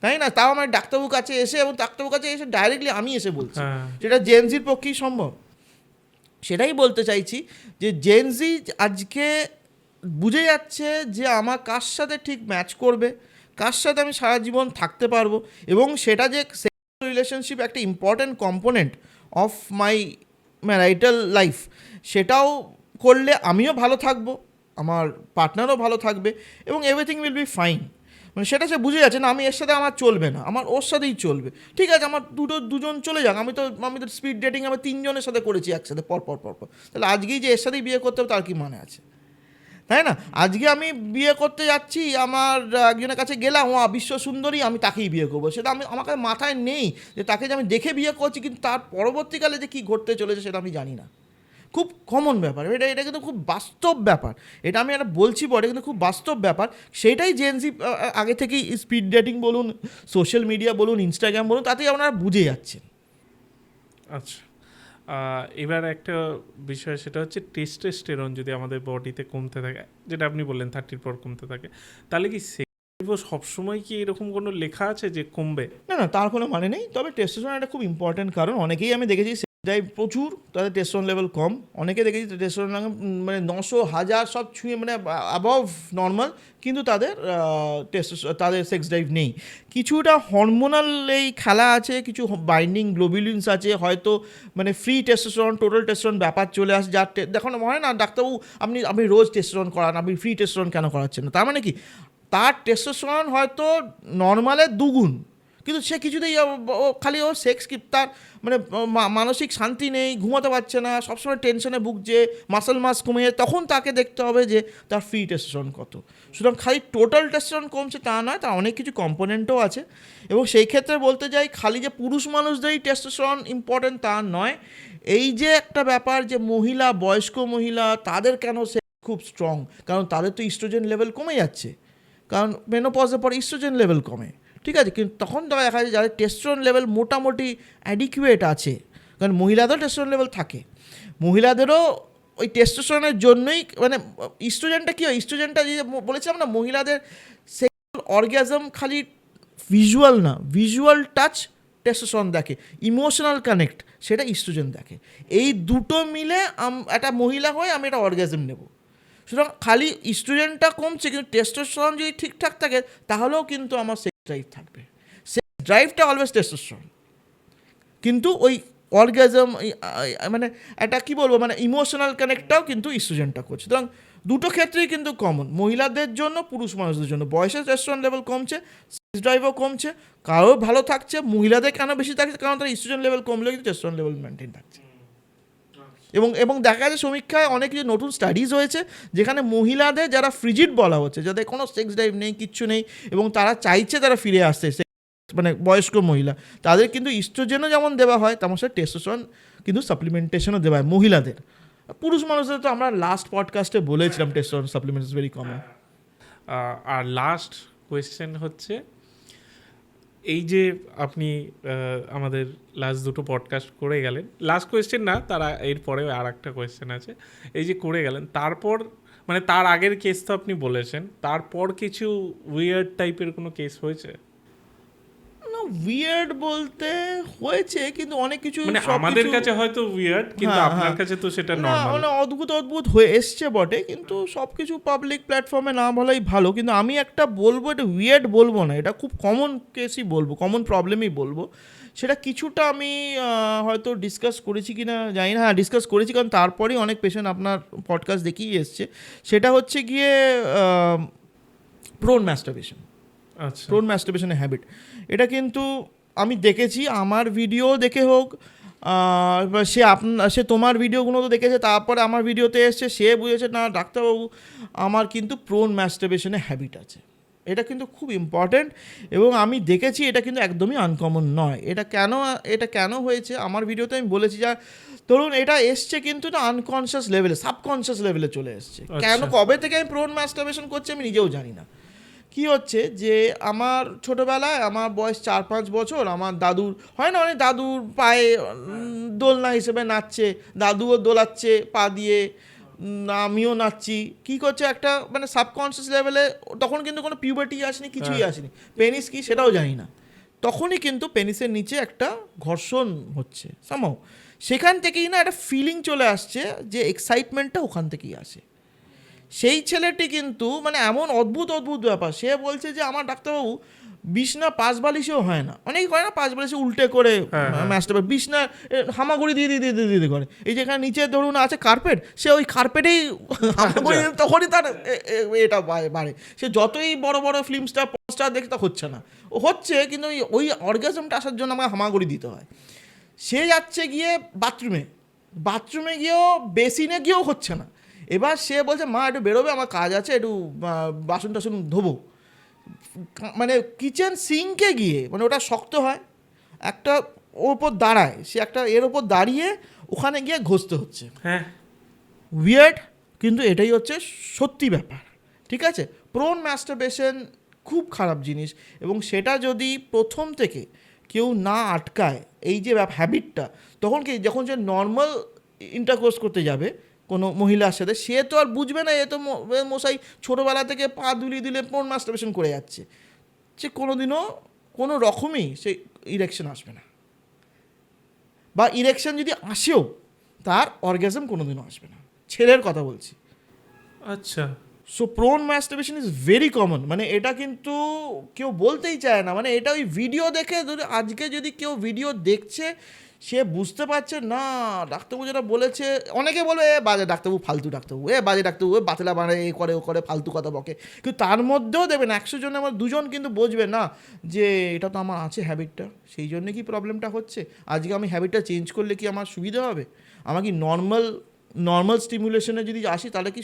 তাই না? তাও আমার ডাক্তারবাবুর কাছে এসে, এবং ডাক্তারবাবুর কাছে এসে ডাইরেক্টলি আমি এসে বলছি, সেটা জেনজির পক্ষেই সম্ভব। সেটাই বলতে চাইছি যে জেনজি আজকে বুঝে যাচ্ছে যে আমার কার সাথে ঠিক ম্যাচ করবে, কার সাথে আমি সারা জীবন থাকতে পারবো, এবং সেটা যে সেক্সুয়াল রিলেশনশিপ একটা important component of my marital life, সেটাও করলে আমিও ভালো থাকবো, আমার পার্টনারও ভালো থাকবে, এবং এভরিথিং উইল বি ফাইন। মানে সেটা সে বুঝে যাচ্ছে না আমি এর সাথে আমার চলবে না, আমার ওর সাথেই চলবে, ঠিক আছে আমার দুজন চলে যাক, আমি তো স্পিড ডেটিং আমি 3 জনের সাথে করেছি একসাথে পর, তাহলে আজকেই যে এর সাথেই বিয়ে করতে হবে তার কি মানে আছে, তাই না? আজকে আমি বিয়ে করতে যাচ্ছি, আমার একজনের কাছে গেলাম, ও বিশ্ব সুন্দরী, আমি তাকেই বিয়ে করবো, সেটা আমার কাছে মাথায় নেই যে তাকে যে আমি দেখে বিয়ে করছি, কিন্তু তার পরবর্তীকালে যে কী ঘটতে চলেছে সেটা আমি জানি না। খুব কমন ব্যাপার, এটা কিন্তু খুব বাস্তব ব্যাপার। এটা আমি একটা বলছি বটে, কিন্তু খুব বাস্তব ব্যাপার। সেটাই জেনজি আগে থেকেই স্পিড ডেটিং বলুন, সোশ্যাল মিডিয়া বলুন, ইনস্টাগ্রাম বলুন, তাতেই আপনারা বুঝে যাচ্ছেন। আচ্ছা, এবার একটা বিষয়, সেটা হচ্ছে টেস্টোস্টেরন যদি আমাদের বডিতে কমতে থাকে, যেটা আপনি বললেন 30 পর কমতে থাকে, তাহলে কি সবসময় কি এরকম কোনো লেখা আছে যে কমবে? না না, তার কোনো মানে নেই। তবে টেস্টোস্টেরন একটা খুব ইম্পর্টেন্ট কারণ। অনেকেই আমি দেখেছি ড্রাইভ প্রচুর, তাদের টেস্টোস্টেরন লেভেল কম। অনেকে দেখেছি টেস্টোস্টেরন মানে 900 1000 সব ছুঁয়ে, মানে অ্যাবভ নর্মাল, কিন্তু তাদের সেক্স ড্রাইভ নেই। কিছুটা হরমোনাল এই খেলা আছে, কিছু বাইন্ডিং গ্লোবুলিনস আছে, হয়তো মানে ফ্রি টেস্টোস্টেরন টোটাল টেস্টোস্টেরন ব্যাপার চলে আসে, যার দেখুন হয় না ডাক্তারবাবু আপনি রোজ টেস্টোস্টেরন করান, আপনি ফ্রি টেস্টোস্টেরন কেন করাচ্ছেন না? তার মানে কি তার টেস্টোস্টেরন হয়তো নর্মালের দুগুণ, কিন্তু সে কিছুতেই খালি সেক্স কি তার মানে মানসিক শান্তি নেই, ঘুমাতে পারছে না, সবসময় টেনশনে ভুগছে, মাসল মাস কমে যায়, তখন তাকে দেখতে হবে যে তার ফ্রি টেস্টোস্টেরন কত। সুতরাং খালি টোটাল টেস্টোস্টেরন কমছে তা নয়, তার অনেক কিছু কম্পোনেন্টও আছে। এবং সেই ক্ষেত্রে বলতে যাই, খালি যে পুরুষ মানুষদেরই টেস্টোস্টেরন ইম্পর্টেন্ট তা নয়। এই যে একটা ব্যাপার যে মহিলা, বয়স্ক মহিলা, তাদের কেন সে খুব স্ট্রং, কারণ তাদের তো ইস্ট্রোজেন লেভেল কমে যাচ্ছে, কারণ মেনোপজের পর ইস্ট্রোজেন লেভেল কমে, ঠিক আছে। কিন্তু তখন দেখা যায় যাদের টেস্টোস্টেরন লেভেল মোটামুটি অ্যাডিকুয়েট আছে, কারণ মহিলাদেরও টেস্টোস্টেরন লেভেল থাকে, মহিলাদেরও ওই টেস্টোস্টেরনের জন্যই, মানে ইস্ট্রোজেনটা কী হয়, ইস্ট্রোজেনটা যে বলেছিলাম না, মহিলাদের সেক্সুয়াল অর্গ্যাজম খালি ভিজুয়াল না, ভিজুয়াল টাচ টেস্টোস্টেরন দেখে, ইমোশনাল কানেক্ট সেটা ইস্ট্রোজেন দেখে। এই দুটো মিলে একটা মহিলা হয়ে আমি একটা অর্গ্যাজম নেব। সুতরাং খালি ইস্ট্রোজেনটা কমছে, কিন্তু টেস্টোস্টেরন যদি ঠিকঠাক থাকে তাহলেও কিন্তু আমার সেক্স ড্রাইভ থাকবে। সেক্স ড্রাইভটা অলওয়েজ টেস্টোস্টেরন, কিন্তু ওই অর্গ্যাজম মানে একটা কী বলবো, মানে ইমোশনাল কানেক্টটাও কিন্তু ইস্ট্রোজেনটা করছে। সুতরাং দুটো ক্ষেত্রেই কিন্তু কমন, মহিলাদের জন্য, পুরুষ মানুষদের জন্য। বয়সের টেস্টোস্টেরন লেভেল কমছে, সেক্স ড্রাইভও কমছে, কারো ভালো থাকছে। মহিলাদের কেন বেশি থাকছে, কারণ তার ইস্ট্রোজেন লেভেল কমলেও কিন্তু টেস্টোস্টেরন লেভেল মেনটেন থাকছে। এবং দেখা যাচ্ছে সমীক্ষায় অনেক কিছু নতুন স্টাডিজ হয়েছে, যেখানে মহিলাদের যারা ফ্রিজিড বলা হচ্ছে, যাদের কোনো সেক্স ড্রাইভ নেই, কিচ্ছু নেই, এবং তারা চাইছে তারা ফিরে আসতে, মানে বয়স্ক মহিলা, তাদের কিন্তু ইস্ট্রোজেনও যেমন দেওয়া হয়, তেমন সে টেস্টোস্টেরন কিন্তু সাপ্লিমেন্টেশনও দেওয়া হয় মহিলাদের। পুরুষ মানুষদের তো আমরা লাস্ট পডকাস্টে বলেছিলাম testosterone supplement is very common. আর লাস্ট কোয়েশ্চেন হচ্ছে, এই যে আপনি আমাদের লাস্ট দুটো পডকাস্ট করে গেলেন, লাস্ট কোয়েশ্চেন না, তারা এরপরেও আর একটা কোয়েশ্চেন আছে, এই যে করে গেলেন, তারপর মানে তার আগের কেস তো আপনি বলেছেন, তারপর কিছু উইয়ার্ড টাইপের কোনো কেস হয়েছে? উইয়ার্ড বলতে হয়েছে, কিন্তু অনেক কিছু মানে আমাদের কাছে হয়তো উইয়ার্ড, কিন্তু আপনার কাছে তো সেটা নরমাল। মানে অদ্ভুত হয়ে এসছে বটে, কিন্তু সব কিছু পাবলিক প্ল্যাটফর্মে না বলাই ভালো। কিন্তু আমি একটা বলবো, এটা উইয়ার্ড বলবো না, এটা খুব কমন কেসই বলবো, কমন প্রবলেমই বলবো। সেটা কিছুটা আমি হয়তো ডিসকাস করেছি কি না জানি না, হ্যাঁ ডিসকাস করেছি, কারণ তারপরেই অনেক পেশেন্ট আপনার পডকাস্ট দেখেই এসছে। সেটা হচ্ছে গিয়ে প্রোন ম্যাস্টারবেশন। আচ্ছা, প্রোন ম্যাস্টারবেশনের হ্যাবিট, এটা কিন্তু আমি দেখেছি, আমার ভিডিও দেখে হোক, সে তোমার ভিডিওগুলো তো দেখেছে, তারপরে আমার ভিডিওতে এসছে, সে বুঝেছে না ডাক্তারবাবু আমার কিন্তু প্রোন ম্যাস্টারবেশনের হ্যাবিট আছে। এটা কিন্তু খুব ইম্পর্ট্যান্ট, এবং আমি দেখেছি এটা কিন্তু একদমই আনকমন নয়। এটা কেন হয়েছে আমার ভিডিওতে আমি বলেছি, যা ধরুন এটা এসছে কিন্তু এটা আনকনসিয়াস লেভেলে, সাবকনসিয়াস লেভেলে চলে এসছে। কেন, কবে থেকে আমি প্রোন ম্যাস্টারবেশন করছি আমি নিজেও জানি না। কি হচ্ছে যে আমার ছোটোবেলায়, আমার বয়স 4-5 বছর, আমার দাদুর হয় না, অনেক দাদুর পায়ে দোলনা হিসেবে নাচছে, দাদুও দোলাচ্ছে পা দিয়ে, আমিও নাচছি। কী করছে একটা মানে সাবকনসিয়াস লেভেলে, তখন কিন্তু কোনো পিউবার্টি আসেনি, কিছুই আসেনি, পেনিস কি সেটাও জানি না, তখনই কিন্তু পেনিসের নিচে একটা ঘর্ষণ হচ্ছে সামহাও, সেখান থেকেই না একটা ফিলিং চলে আসছে যে এক্সাইটমেন্টটা ওখান থেকেই আসে। সেই ছেলেটি কিন্তু মানে এমন অদ্ভুত ব্যাপার, সে বলছে যে আমার ডাক্তারবাবু বিছনা পাশ বালিশেও হয় না, অনেক হয় না পাশ বালিশে উল্টে করে ম্যাচটা, বিছনা হামাগুড়ি দিয়ে করে, এই যেখানে নিচে ধরুন আছে কার্পেট, সে ওই কার্পেটেই হামাগুড়ি, তখনই তার এটা বাড়ে। সে যতই বড় ফিল্ম স্টার পস্টার দেখে তা হচ্ছে না, ও হচ্ছে, কিন্তু ওই অর্গাজমটা আসার জন্য আমাকে হামাগুড়ি দিতে হয়। সে যাচ্ছে গিয়ে বাথরুমে গিয়েও, বেসিনে গিয়েও হচ্ছে না। এবার সে বলছে মা একটু বেরোবে, আমার কাজ আছে, একটু বাসন টাসন ধোবো। মানে কিচেন সিঙ্কে গিয়ে, মানে ওটা শক্ত হয়, একটা ওর ওপর দাঁড়ায়, সে একটা এর ওপর দাঁড়িয়ে ওখানে গিয়ে ঘষতে হচ্ছে। হ্যাঁ, উইয়ার্ড, কিন্তু এটাই হচ্ছে সত্যি ব্যাপার, ঠিক আছে? প্রোন ম্যাস্টারবেশন খুব খারাপ জিনিস, এবং সেটা যদি প্রথম থেকে কেউ না আটকায় এই যে হ্যাবিটটা, তখন কি যখন সে নর্মাল ইন্টারকোর্স করতে যাবে কোনো মহিলার সাথে, সে তো আর বুঝবে না এ তো মশাই ছোটোবেলা থেকে পা দুলিয়ে দিলে প্রোন ম্যাস্টারবেশন করে যাচ্ছে, সে কোনোদিনও কোনো রকমই সে ইরেকশন আসবে না, বা ইরেকশন যদি আসেও তার অর্গাজম কোনোদিনও আসবে না, ছেলের কথা বলছি। আচ্ছা, so prone masturbation is very common, মানে এটা কিন্তু কেউ বলতেই চায় না, মানে এটা ওই ভিডিও দেখে আজকে যদি কেউ ভিডিও দেখছে সে বুঝতে পারছে না ডাক্তারবাবু যেটা বলেছে, অনেকে বলবে এ বাজে ডাক্তারবাবু, ফালতু ডাক্তারবাবু, এ বাজে ডাক্তারবাবু, বাতলা বানায়, এ করে ও করে, ফালতু কথা বকে, কিন্তু তার মধ্যেও দেবেন 100 জনে আমার 2 জন কিন্তু বুঝবে না যে এটা তো আমার আছে হ্যাবিটটা, সেই জন্য কি প্রবলেমটা হচ্ছে, আজকে আমি হ্যাবিটটা চেঞ্জ করলে কি আমার সুবিধা হবে, আমার কি নর্মাল স্টিমুলেশনে যদি আসি তাহলে কি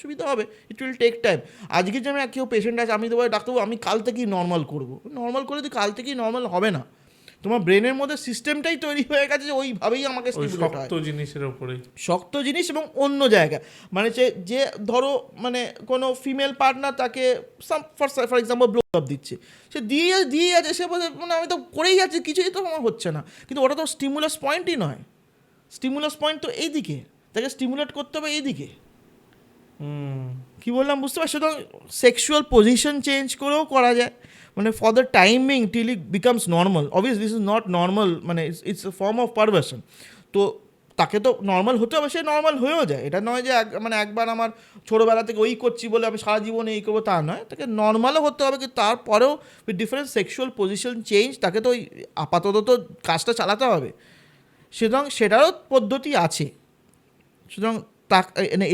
সুবিধা হবে, ইট উইল টেক টাইম। আজকে যে আমি কেউ পেশেন্ট আছে, আমি তো বলি ডাক্তারবাবু আমি কাল থেকেই নর্মাল করবো, নর্মাল করে তুই কাল থেকেই নর্মাল হবে না, তোমার ব্রেনের মধ্যে সিস্টেমটাই তৈরি হয়ে গেছে যে ওইভাবেই আমাকে স্টিমুলেট হয়, শক্ত জিনিসের উপরে, শক্ত জিনিস এবং অন্য জায়গা, মানে যে ধরো মানে কোনো ফিমেল পার্টনার তাকে ফর এক্সাম্পল ব্লোআপ দিচ্ছে, সে দিয়ে যাচ্ছে, সে বলছে মানে আমি তো করেই যাচ্ছি, কিছুই তো আমার হচ্ছে না, কিন্তু ওটা তো স্টিমুলাস পয়েন্টই নয়, স্টিমুলাস পয়েন্ট তো এইদিকে, তাকে স্টিমুলেট করতে হবে এইদিকে, কি বললাম বুঝতে পারছি? সুতরাং সেক্সুয়াল পজিশন চেঞ্জ করেও করা যায়, মানে for the timing till it becomes normal, obvious this is not normal, মানে it's a form of perversion, তো তাকে তো নর্মাল হতে হবে, সে নর্মাল হয়েও যায়, এটা নয় যে মানে একবার আমার ছোটোবেলা থেকে ওই করছি বলে আমি সারা জীবনে এই করবো তা নয়, তাকে নর্মালও হতে হবে, কিন্তু তারপরেও with different sexual position change তাকে তো ওই আপাতত তো কাজটা চালাতে হবে, সুতরাং সেটারও পদ্ধতি আছে। সুতরাং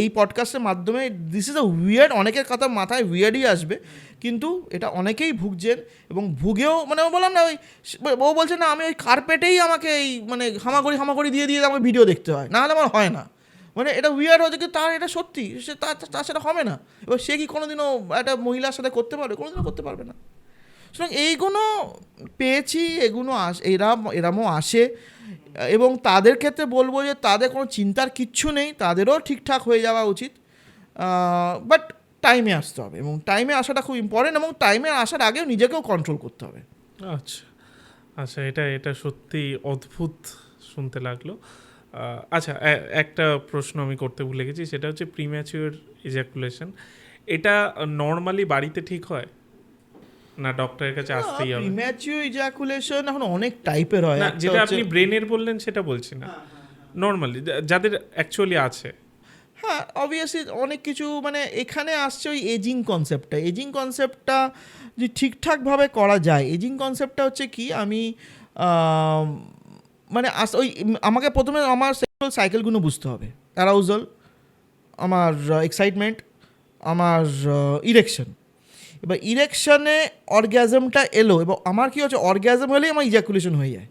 এই পডকাস্টের মাধ্যমে দিস ইজ আ উইয়ার্ড, অনেকের কথা মাথায় উইয়ার্ডই আসবে, কিন্তু এটা অনেকেই ভুগছেন, এবং ভুগেও মানে বললাম না ওই ও বলছে না আমি ওই কার্পেটেই আমাকে এই মানে হামাগুড়ি দিয়ে আমাকে ভিডিও দেখতে হয়, নাহলে আমার হয় না, মানে এটা উইয়ার্ড হচ্ছে, কিন্তু তার এটা সত্যি, সে তার সেটা হবে না, এবার সে কি কোনোদিনও একটা মহিলার সাথে করতে পারবে, কোনোদিনও করতে পারবে না। সুতরাং এইগুলো পেয়েছি, এগুলো এরামও আসে, এবং তাদের ক্ষেত্রে বলবো যে তাদের কোনো চিন্তার কিচ্ছু নেই, তাদেরও ঠিকঠাক হয়ে যাওয়া উচিত, বাট টাইমে আসতে হবে, এবং টাইমে আসাটা খুব ইম্পর্টেন্ট, এবং টাইমে আসার আগেও নিজেকেও কন্ট্রোল করতে হবে। আচ্ছা আচ্ছা, এটা সত্যি অদ্ভুত শুনতে লাগলো। আচ্ছা, একটা প্রশ্ন আমি করতে ভুলে গেছি, সেটা হচ্ছে প্রিম্যাচিওর ইজাকুলেশন, এটা নর্মালি বাড়িতে ঠিক হয় না ডক্টরের কাছে আসতেই হবে? প্রিম্যাচিওর ইজাকুলেশন এখন অনেক টাইপের হয়, না, যেটা আপনি ব্রেনের বললেন সেটা বলছি না, নর্মালি যাদের অ্যাকচুয়ালি আছে। হ্যাঁ অবভিয়াসলি অনেক কিছু, মানে এখানে আসছে ওই এজিং কনসেপ্টটা যে ঠিকঠাকভাবে করা যায়, এজিং কনসেপ্টটা হচ্ছে কি, আমি মানে ওই আমাকে প্রথমে আমার সেক্সুয়াল সাইকেলগুলো বুঝতে হবে, অ্যারাউজাল, আমার এক্সাইটমেন্ট, আমার ইরেকশন, এবার ইরেকশনে অর্গ্যাজমটা এলো, এবং আমার কী হচ্ছে অর্গ্যাজম হলেই আমার ইজাকুলেশন হয়ে যায়,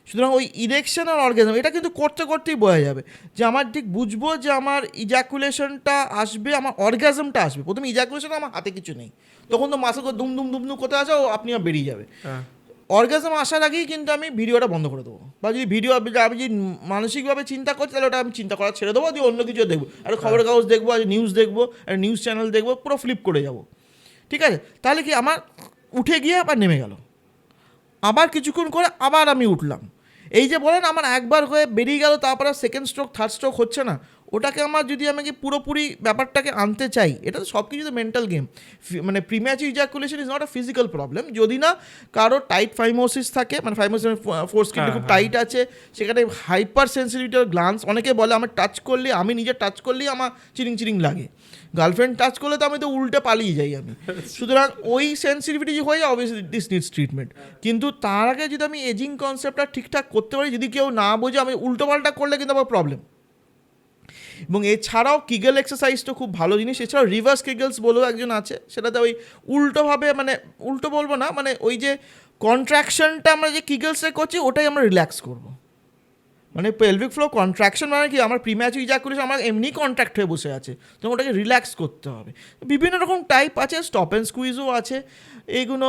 সুতরাং ওই ইরেকশন আর অর্গ্যাজম এটা কিন্তু করতেই বোঝা যাবে যে আমার ঠিক বুঝবো যে আমার ইজাকুলেশনটা আসবে, আমার অর্গ্যাজমটা আসবে, প্রথমে ইজাকুলেশন আমার হাতে কিছু নেই, তখন তো মাসে দুম কোথায় আসা ও আপনি বেরিয়ে যাবে, অর্গ্যাজম আসার আগেই কিন্তু আমি ভিডিওটা বন্ধ করে দেবো, বা যদি আমি যদি মানসিকভাবে চিন্তা করছি তাহলে ওটা আমি চিন্তা করা ছেড়ে দেবো, দিয়ে অন্য কিছু দেখবো, একটা খবরের কাগজ দেখবো, আর নিউজ দেখবো, একটা নিউজ চ্যানেল দেখবো, পুরো ফ্লিপ করে যাবো, ঠিক আছে? তাহলে কি আমার উঠে গিয়ে আবার নেমে গেল, আবার কিছুক্ষণ করে আবার আমি উঠলাম, এই যে বলেন আমার একবার হয়ে বেরিয়ে গেল, তারপরে সেকেন্ড স্ট্রোক থার্ড স্ট্রোক হচ্ছে না, ওটাকে আমার যদি আমাকে পুরোপুরি ব্যাপারটাকে আনতে চাই, এটা তো সব কিছু তো মেন্টাল গেম, মানে premature ejaculation is not a physical problem, যদি না কারো টাইট ফাইমোসিস থাকে, মানে ফাইমোসিস ফোর্সকিনটা খুব টাইট আছে, সেখানে হাইপার সেন্সিটিভিটি গ্ল্যান্স, অনেকে বলে আমার টাচ করলে, আমি নিজে টাচ করলেই আমার চিরিং লাগে, গার্লফ্রেন্ড টাচ করলে তো আমি তো উল্টে পালিয়ে যাই আমি, সুতরাং ওই সেন্সিটিভিটি হয়ে যায়, অবভিয়াসলি দিস নিডস ট্রিটমেন্ট, কিন্তু তার আগে যদি আমি এজিং কনসেপ্টটা ঠিকঠাক করতে পারি, যদি কেউ না বোঝে আমি উল্টোপাল্টা করলে কিন্তু আমার প্রবলেম। এবং এছাড়াও কিগল এক্সারসাইজটা খুব ভালো জিনিস, এছাড়াও রিভার্স কিগলস বলেও একজন আছে, সেটাতে ওই উল্টোভাবে, মানে উল্টো বলবো না, মানে ওই যে কন্ট্রাকশনটা আমরা যে কিগলসে করছি ওটাই আমরা রিল্যাক্স করবো, মানে পেলভিক ফ্লো কন্ট্রাকশন মানে কি, আমার প্রিম্যাচুর ইজাকুলেশন আমার এমনি কন্ট্রাক্ট হয়ে বসে আছে, তো ওটাকে রিল্যাক্স করতে হবে। বিভিন্ন রকম টাইপ আছে, স্টপ অ্যান্ড স্কুইজও আছে, এইগুলো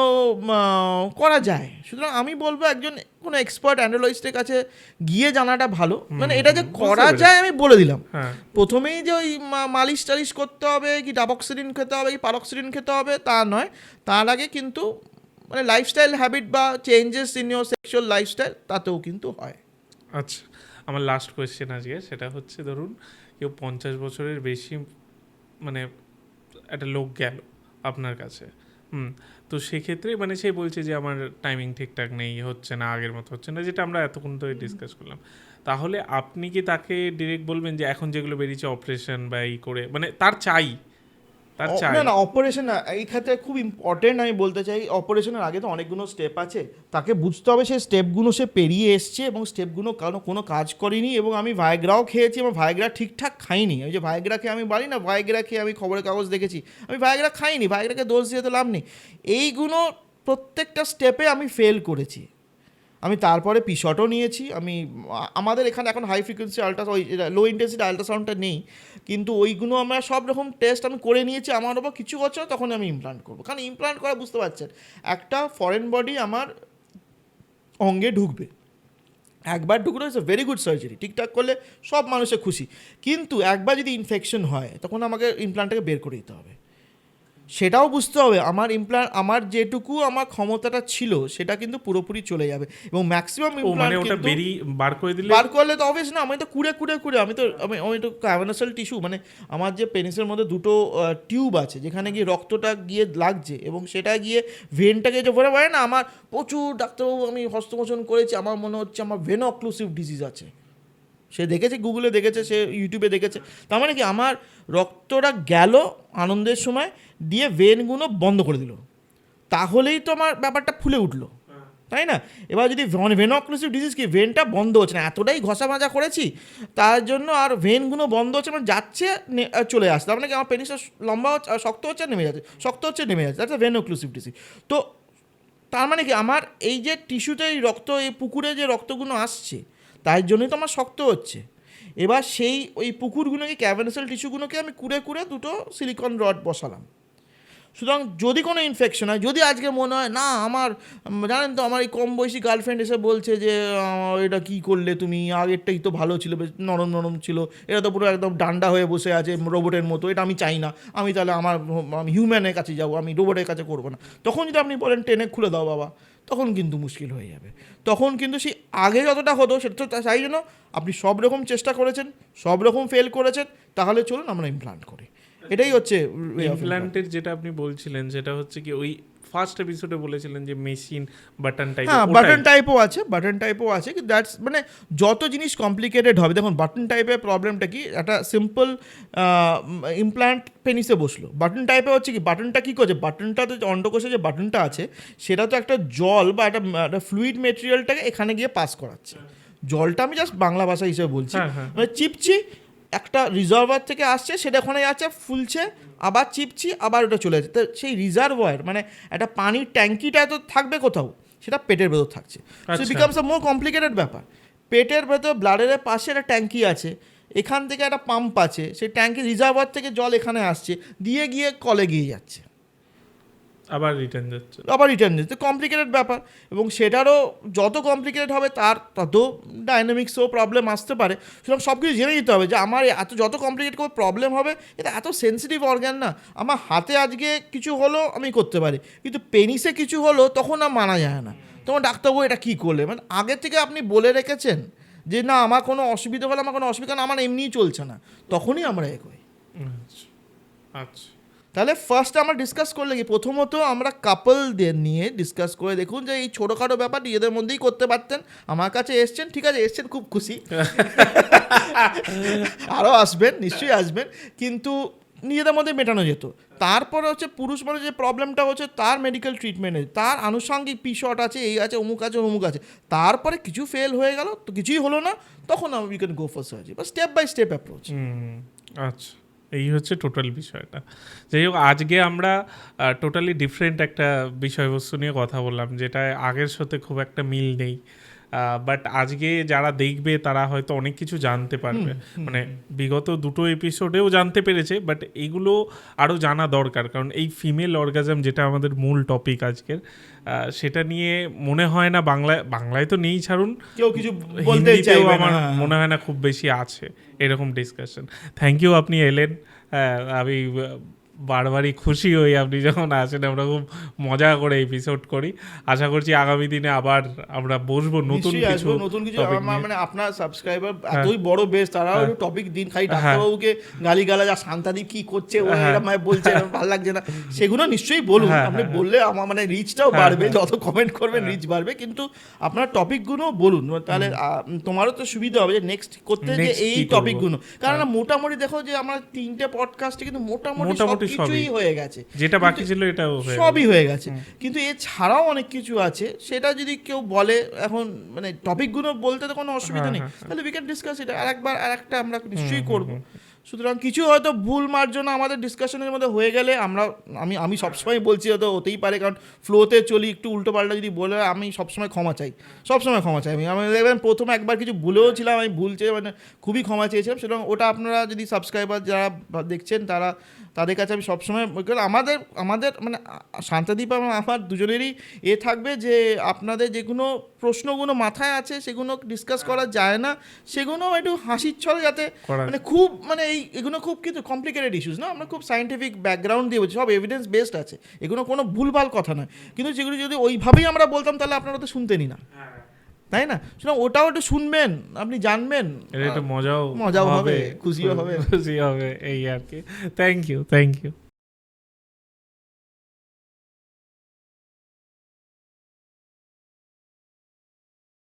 করা যায়। সুতরাং আমি বলবো একজন কোনো এক্সপার্ট অ্যান্ড্রোলজিস্টের কাছে গিয়ে জানাটা ভালো। মানে এটা যে করা যায় আমি বলে দিলাম, প্রথমেই যে ওই মালিশ টালিশ করতে হবে কি ডাবক্সিডিন খেতে হবে কি পারক্সিডিন খেতে হবে তা নয়, তার আগে কিন্তু মানে লাইফস্টাইল হ্যাবিট বা changes in your sexual lifestyle তাতেও কিন্তু হয়। আচ্ছা, আমার লাস্ট কোয়েশ্চেন আজকে সেটা হচ্ছে, ধরুন কেউ 50 বছরের বেশি মানে একটা লোক গেল আপনার কাছে, তো সেক্ষেত্রে মানে সে বলছে যে আমার টাইমিং ঠিকঠাক নেই, হচ্ছে না, আগের মতো হচ্ছে না, যেটা আমরা এতক্ষণ ধরে ডিসকাস করলাম, তাহলে আপনি কি তাকে ডিরেক্ট বলবেন যে এখন যেগুলো বেরিয়েছে অপারেশন বা এই করে, মানে তার চাই না না, অপারেশন এই ক্ষেত্রে খুব ইম্পর্টেন্ট আমি বলতে চাই, অপারেশনের আগে তো অনেকগুলো স্টেপ আছে, তাকে বুঝতে হবে সেই স্টেপগুলো সে পেরিয়ে এসছে এবং স্টেপগুলো কোনো কাজ করেনি। এবং আমি ভাইগ্রাও খেয়েছি এবং ভাইগ্রা ঠিকঠাক খাইনি। ওই যে ভাইগ্রা খেয়ে আমি বলি না, ভাইগ্রা খেয়ে আমি খবরের কাগজ দেখেছি, আমি ভাইগ্রা খাইনি, ভাইগ্রাকে দোষ দিয়ে তো লাভ নেই। এইগুলো প্রত্যেকটা স্টেপে আমি ফেল করেছি। আমি তারপরে পিশটও নিয়েছি। আমাদের এখানে এখন হাই ফ্রিকোয়েন্সি ওই লো ইন্টেন্সিটি আল্ট্রাসাউন্ডটা নেই, কিন্তু ওইগুলো আমরা সব রকম টেস্ট আমি করে নিয়েছি। আমার ওপর কিছু বছর তখন আমি ইমপ্লান্ট করবো, কারণ ইমপ্লান্ট করা বুঝতে পারছেন একটা ফরেন বডি আমার অঙ্গে ঢুকবে, একবার ঢুকলে ইটস ভেরি গুড সার্জারি, ঠিকঠাক করলে সব মানুষের খুশি। কিন্তু একবার যদি ইনফেকশন হয় তখন আমাকে ইমপ্লান্টটাকে বের করে দিতে হবে। সেটাও বুঝতে হবে আমার যেটুকু আমার ক্ষমতাটা ছিল সেটা কিন্তু পুরোপুরি চলে যাবে। এবং ম্যাক্সিমাম মানে ওটা বার করলে তো অবভিয়াস না, আমি তো কুড়ে আমি তো ক্যাভানাসাল টিস্যু, মানে আমার যে পেনিসের মধ্যে দুটো টিউব আছে যেখানে গিয়ে রক্তটা গিয়ে লাগছে এবং সেটা গিয়ে ভেনটাকে যে ভরে পড়ে না, আমার প্রচুর ডাক্তারবাবু আমি হস্তমোচন করেছি, আমার মনে হচ্ছে আমার ভেনো অক্লুসিভ ডিজিজ আছে। সে দেখেছে, গুগলে দেখেছে, সে ইউটিউবে দেখেছে। তার মানে কি আমার রক্তটা গেল আনন্দের সময় দিয়ে ভেনগুলো বন্ধ করে দিল, তাহলেই তো আমার ব্যাপারটা ফুলে উঠলো, তাই না? এবার যদি ভেনো অক্লুসিভ ডিজিজ কি, ভেনটা বন্ধ হচ্ছে না, এতটাই ঘষা মাজা করেছি তার জন্য আর ভেনগুলো বন্ধ হচ্ছে, মানে যাচ্ছে চলে আসছে, তার মানে কি আমার পেনিসটা লম্বা হচ্ছে, শক্ত হচ্ছে নেমে যাচ্ছে, শক্ত হচ্ছে নেমে যাচ্ছে, দ্যাটস ভেনো অক্লুসিভ ডিজিজ। তো তার মানে কি আমার এই যে টিস্যুতে এই রক্ত, এই পুকুরে যে রক্তগুলো আসছে তার জন্যই তো আমার শক্ত হচ্ছে। এবার সেই ওই পুকুরগুলোকে, ক্যাভানাসাল টিস্যুগুলোকে আমি কুড়ে দুটো সিলিকন রড বসালাম। সুতরাং যদি কোনো ইনফেকশন হয়, যদি আজকে মনে হয় না আমার, জানেন তো আমার এই কম বয়সী গার্লফ্রেন্ড এসে বলছে যে এটা কী করলে তুমি, আগেরটাই তো ভালো ছিল, বেশ নরম নরম ছিল, এটা তো পুরো একদম ডান্ডা হয়ে বসে আছে রোবটের মতো, এটা আমি চাই না, আমি তাহলে আমি হিউম্যানের কাছে যাবো, আমি রোবটের কাছে করবো না, তখন যদি আপনি বলেন টেনে খুলে দাও বাবা, তখন কিন্তু মুশকিল হয়ে যাবে। তখন কিন্তু সেই আগে যতটা হতো সেটা তো চাই জন্য আপনি সব রকম চেষ্টা করেছেন, সব রকম ফেল করেছেন, তাহলে চলুন আমরা ইমপ্লান্ট করি। এটাই হচ্ছে ইমপ্ল্যান্টের যেটা আপনি বলছিলেন, সেটা হচ্ছে কি ওই ফার্স্ট এপিসোডে বলেছিলেন যে মেশিন বাটন টাইপ, হ্যাঁ বাটন টাইপও আছে কি, দ্যাটস মানে যত জিনিস কমপ্লিকেটেড হবে। দেখুন বাটন টাইপের প্রবলেমটা কি, একটা সিম্পল ইমপ্ল্যান্ট পেনিসে বসলো, বাটন টাইপে হচ্ছে কি, বাটনটা কী করছে, বাটনটাতে অন্ডকোষে যে বাটনটা আছে সেটা তো একটা জল বা একটা ফ্লুইড মেটেরিয়ালটাকে এখানে গিয়ে পাস করাচ্ছে। জলটা আমি জাস্ট বাংলা ভাষা হিসেবে বলছি, মানে চিপচি একটা রিজার্ভার থেকে আসছে, সেটা ওখানে যাচ্ছে, ফুলছে, আবার চিপছি, আবার ওটা চলে যাচ্ছে। তো সেই রিজার্ভার মানে একটা পানির ট্যাঙ্কিটা তো থাকবে কোথাও, সেটা পেটের ভেতর থাকছে। সো বিকামস আ মোর কমপ্লিকেটেড ব্যাপার। পেটের ভেতর ব্লাডের পাশে একটা ট্যাঙ্কি আছে, এখান থেকে একটা পাম্প আছে, সেই ট্যাঙ্কি রিজার্ভার থেকে জল এখানে আসছে, দিয়ে গিয়ে কলে গিয়ে যাচ্ছে, আবার রিটার্ন যাচ্ছে, কমপ্লিকেটেড ব্যাপার। এবং সেটারও যত কমপ্লিকেটেড হবে তার তত ডাইনামিক্সও প্রবলেম আসতে পারে। সুতরাং সব কিছু জেনে নিতে হবে যে আমার যত কমপ্লিকেট কোনো প্রবলেম হবে, এটা এত সেন্সিটিভ অর্গ্যান না, আমার হাতে আজকে কিছু হলো আমি করতে পারি, কিন্তু পেনিসে কিছু হলো তখন আর মানা যায় না। তোমার ডাক্তারবাবু এটা কী করলে, মানে আগে থেকে আপনি বলে রেখেছেন যে না আমার কোনো অসুবিধা হলে, আমার কোনো অসুবিধা না, আমার এমনিই চলছে না, তখনই আমরা এগোই। আচ্ছা, তাহলে ফার্স্ট আমরা ডিসকাস করলে কি, প্রথমত আমরা কাপলদের নিয়ে ডিসকাস করে দেখুন যে এই ছোটোখাটো ব্যাপার নিজেদের মধ্যেই করতে পারতেন। আমার কাছে এসছেন, ঠিক আছে, এসছেন, খুব খুশি, আরও আসবেন, নিশ্চয়ই আসবেন, কিন্তু নিজেদের মধ্যে মেটানো যেত। তারপরে হচ্ছে পুরুষ মানুষ যে প্রবলেমটা হচ্ছে তার মেডিকেল ট্রিটমেন্টে, তার আনুষঙ্গিক পিশট আছে, এই আছে, অমুক আছে, তারপরে কিছু ফেল হয়ে গেল, তো কিছুই হলো না, তখন we can go for surgery, বা স্টেপ বাই স্টেপ অ্যাপ্রোচ। আচ্ছা, এই হচ্ছে টোটাল বিষয়টা। যাই হোক, আজকে আমরা টোটালি ডিফারেন্ট একটা বিষয়বস্তু নিয়ে কথা বললাম, যেটা আগের সাথে খুব একটা মিল নেই। বাট আজকে যারা দেখবে তারা হয়তো অনেক কিছু জানতে পারবে, মানে বিগত 2 এপিসোডেও জানতে পেরেছে, বাট এগুলো আরও জানা দরকার, কারণ এই ফিমেল অর্গাজম যেটা আমাদের মূল টপিক আজকের, সেটা নিয়ে মনে হয় না বাংলায় তো নেই ছাড়ুন, কেউ কিছু বলতে হিন্দিতেও চাইবে না। আমার মনে হয় না খুব বেশি আছে এরকম ডিসকাশন। থ্যাংক ইউ, আপনি এলেন। আমি বারবারই খুশি হই আপনি যখন আসেন, আমরা খুব মজা করে এপিসোড করি। আশা করছি আগামী দিনে আবার আমরা বসবো নতুন নিশ্চয়ই কিছু আসবো, নতুন কিছু। topic নিয়ে। মানে আপনার সাবস্ক্রাইবার এতই বড় বেশ, তারাও একটু টপিক দিন, খালি ডাক্তারবাবুকে গালিগালাজ আর শান্তাদীপ কি করছে ও এরকম ভাবে বলছে, এরকম ভালো লাগছে না, সেগুলো নিশ্চয়ই বলুন। আপনি বললে আমার মানে রিচটাও বাড়বে, যত কমেন্ট করবেন রিচ বাড়বে, কিন্তু আপনার টপিকগুলো বলুন, তাহলে তোমারও তো সুবিধা হবে যে নেক্সট করতে, যে Next এই কি করবো। টপিকগুলো। কারণ মোটামুটি দেখো যে আমরা 3টে পডকাস্টে কিন্তু মোটামুটি মোটামুটি সবকিছুই সবই। হয়ে গেছে, যেটা বাকি ছিল এটাও হয়ে গেল। সবই হয়ে গেছে। কিন্তু এছাড়াও অনেক কিছু আছে, সেটা যদি কেউ বলে এখন, মানে টপিকগুলো বলতে তো কোনো অসুবিধা নেই, তাহলে উই ক্যান ডিসকাস এটা আরেকটা আমরা নিশ্চয়ই করব। সুতরাং কিছু হয়তো ভুল মার্জনা আমাদের ডিসকাশনের মধ্যে হয়ে গেলে আমি সবসময় বলছি, হয়তো হতেই পারে, কারণ ফ্লোতে চলি, একটু উল্টো পাল্টা যদি বলে আমি সবসময় ক্ষমা চাই, আমি দেখবেন প্রথমে একবার কিছু ভুলেও ছিলাম, আমি মানে খুবই ক্ষমা চেয়েছিলাম। সুতরাং ওটা আপনারা যদি সাবস্ক্রাইবার যারা দেখছেন তাদের কাছে আমি সবসময় আমাদের মানে শান্তাদীপ এবং আমার দুজনেরই থাকবে যে আপনাদের যেগুলো প্রশ্নগুলো মাথায় আছে সেগুলো ডিসকাস করা যায় না, সেগুলো একটু হাসির ছলে, যাতে মানে খুব মানে এগুলো খুব কিন্তু কমপ্লিকেটেড ইস্যুস না, আমরা খুব সায়েন্টিফিক ব্যাকগ্রাউন্ড দিয়ে বলছি, সব এভিডেন্স বেসড আছে, এগুলো কোনো ভুলভাল কথা নয়। কিন্তু যেগুলো যদি ওইভাবেই আমরা বলতাম তাহলে আপনারা তো শুনতেনই না, তাই না? সুতরাং ওটাও একটু শুনবেন, আপনি জানবেন, এটা একটু মজাও হবে, খুশিও হবে। এই আর কি। Thank you.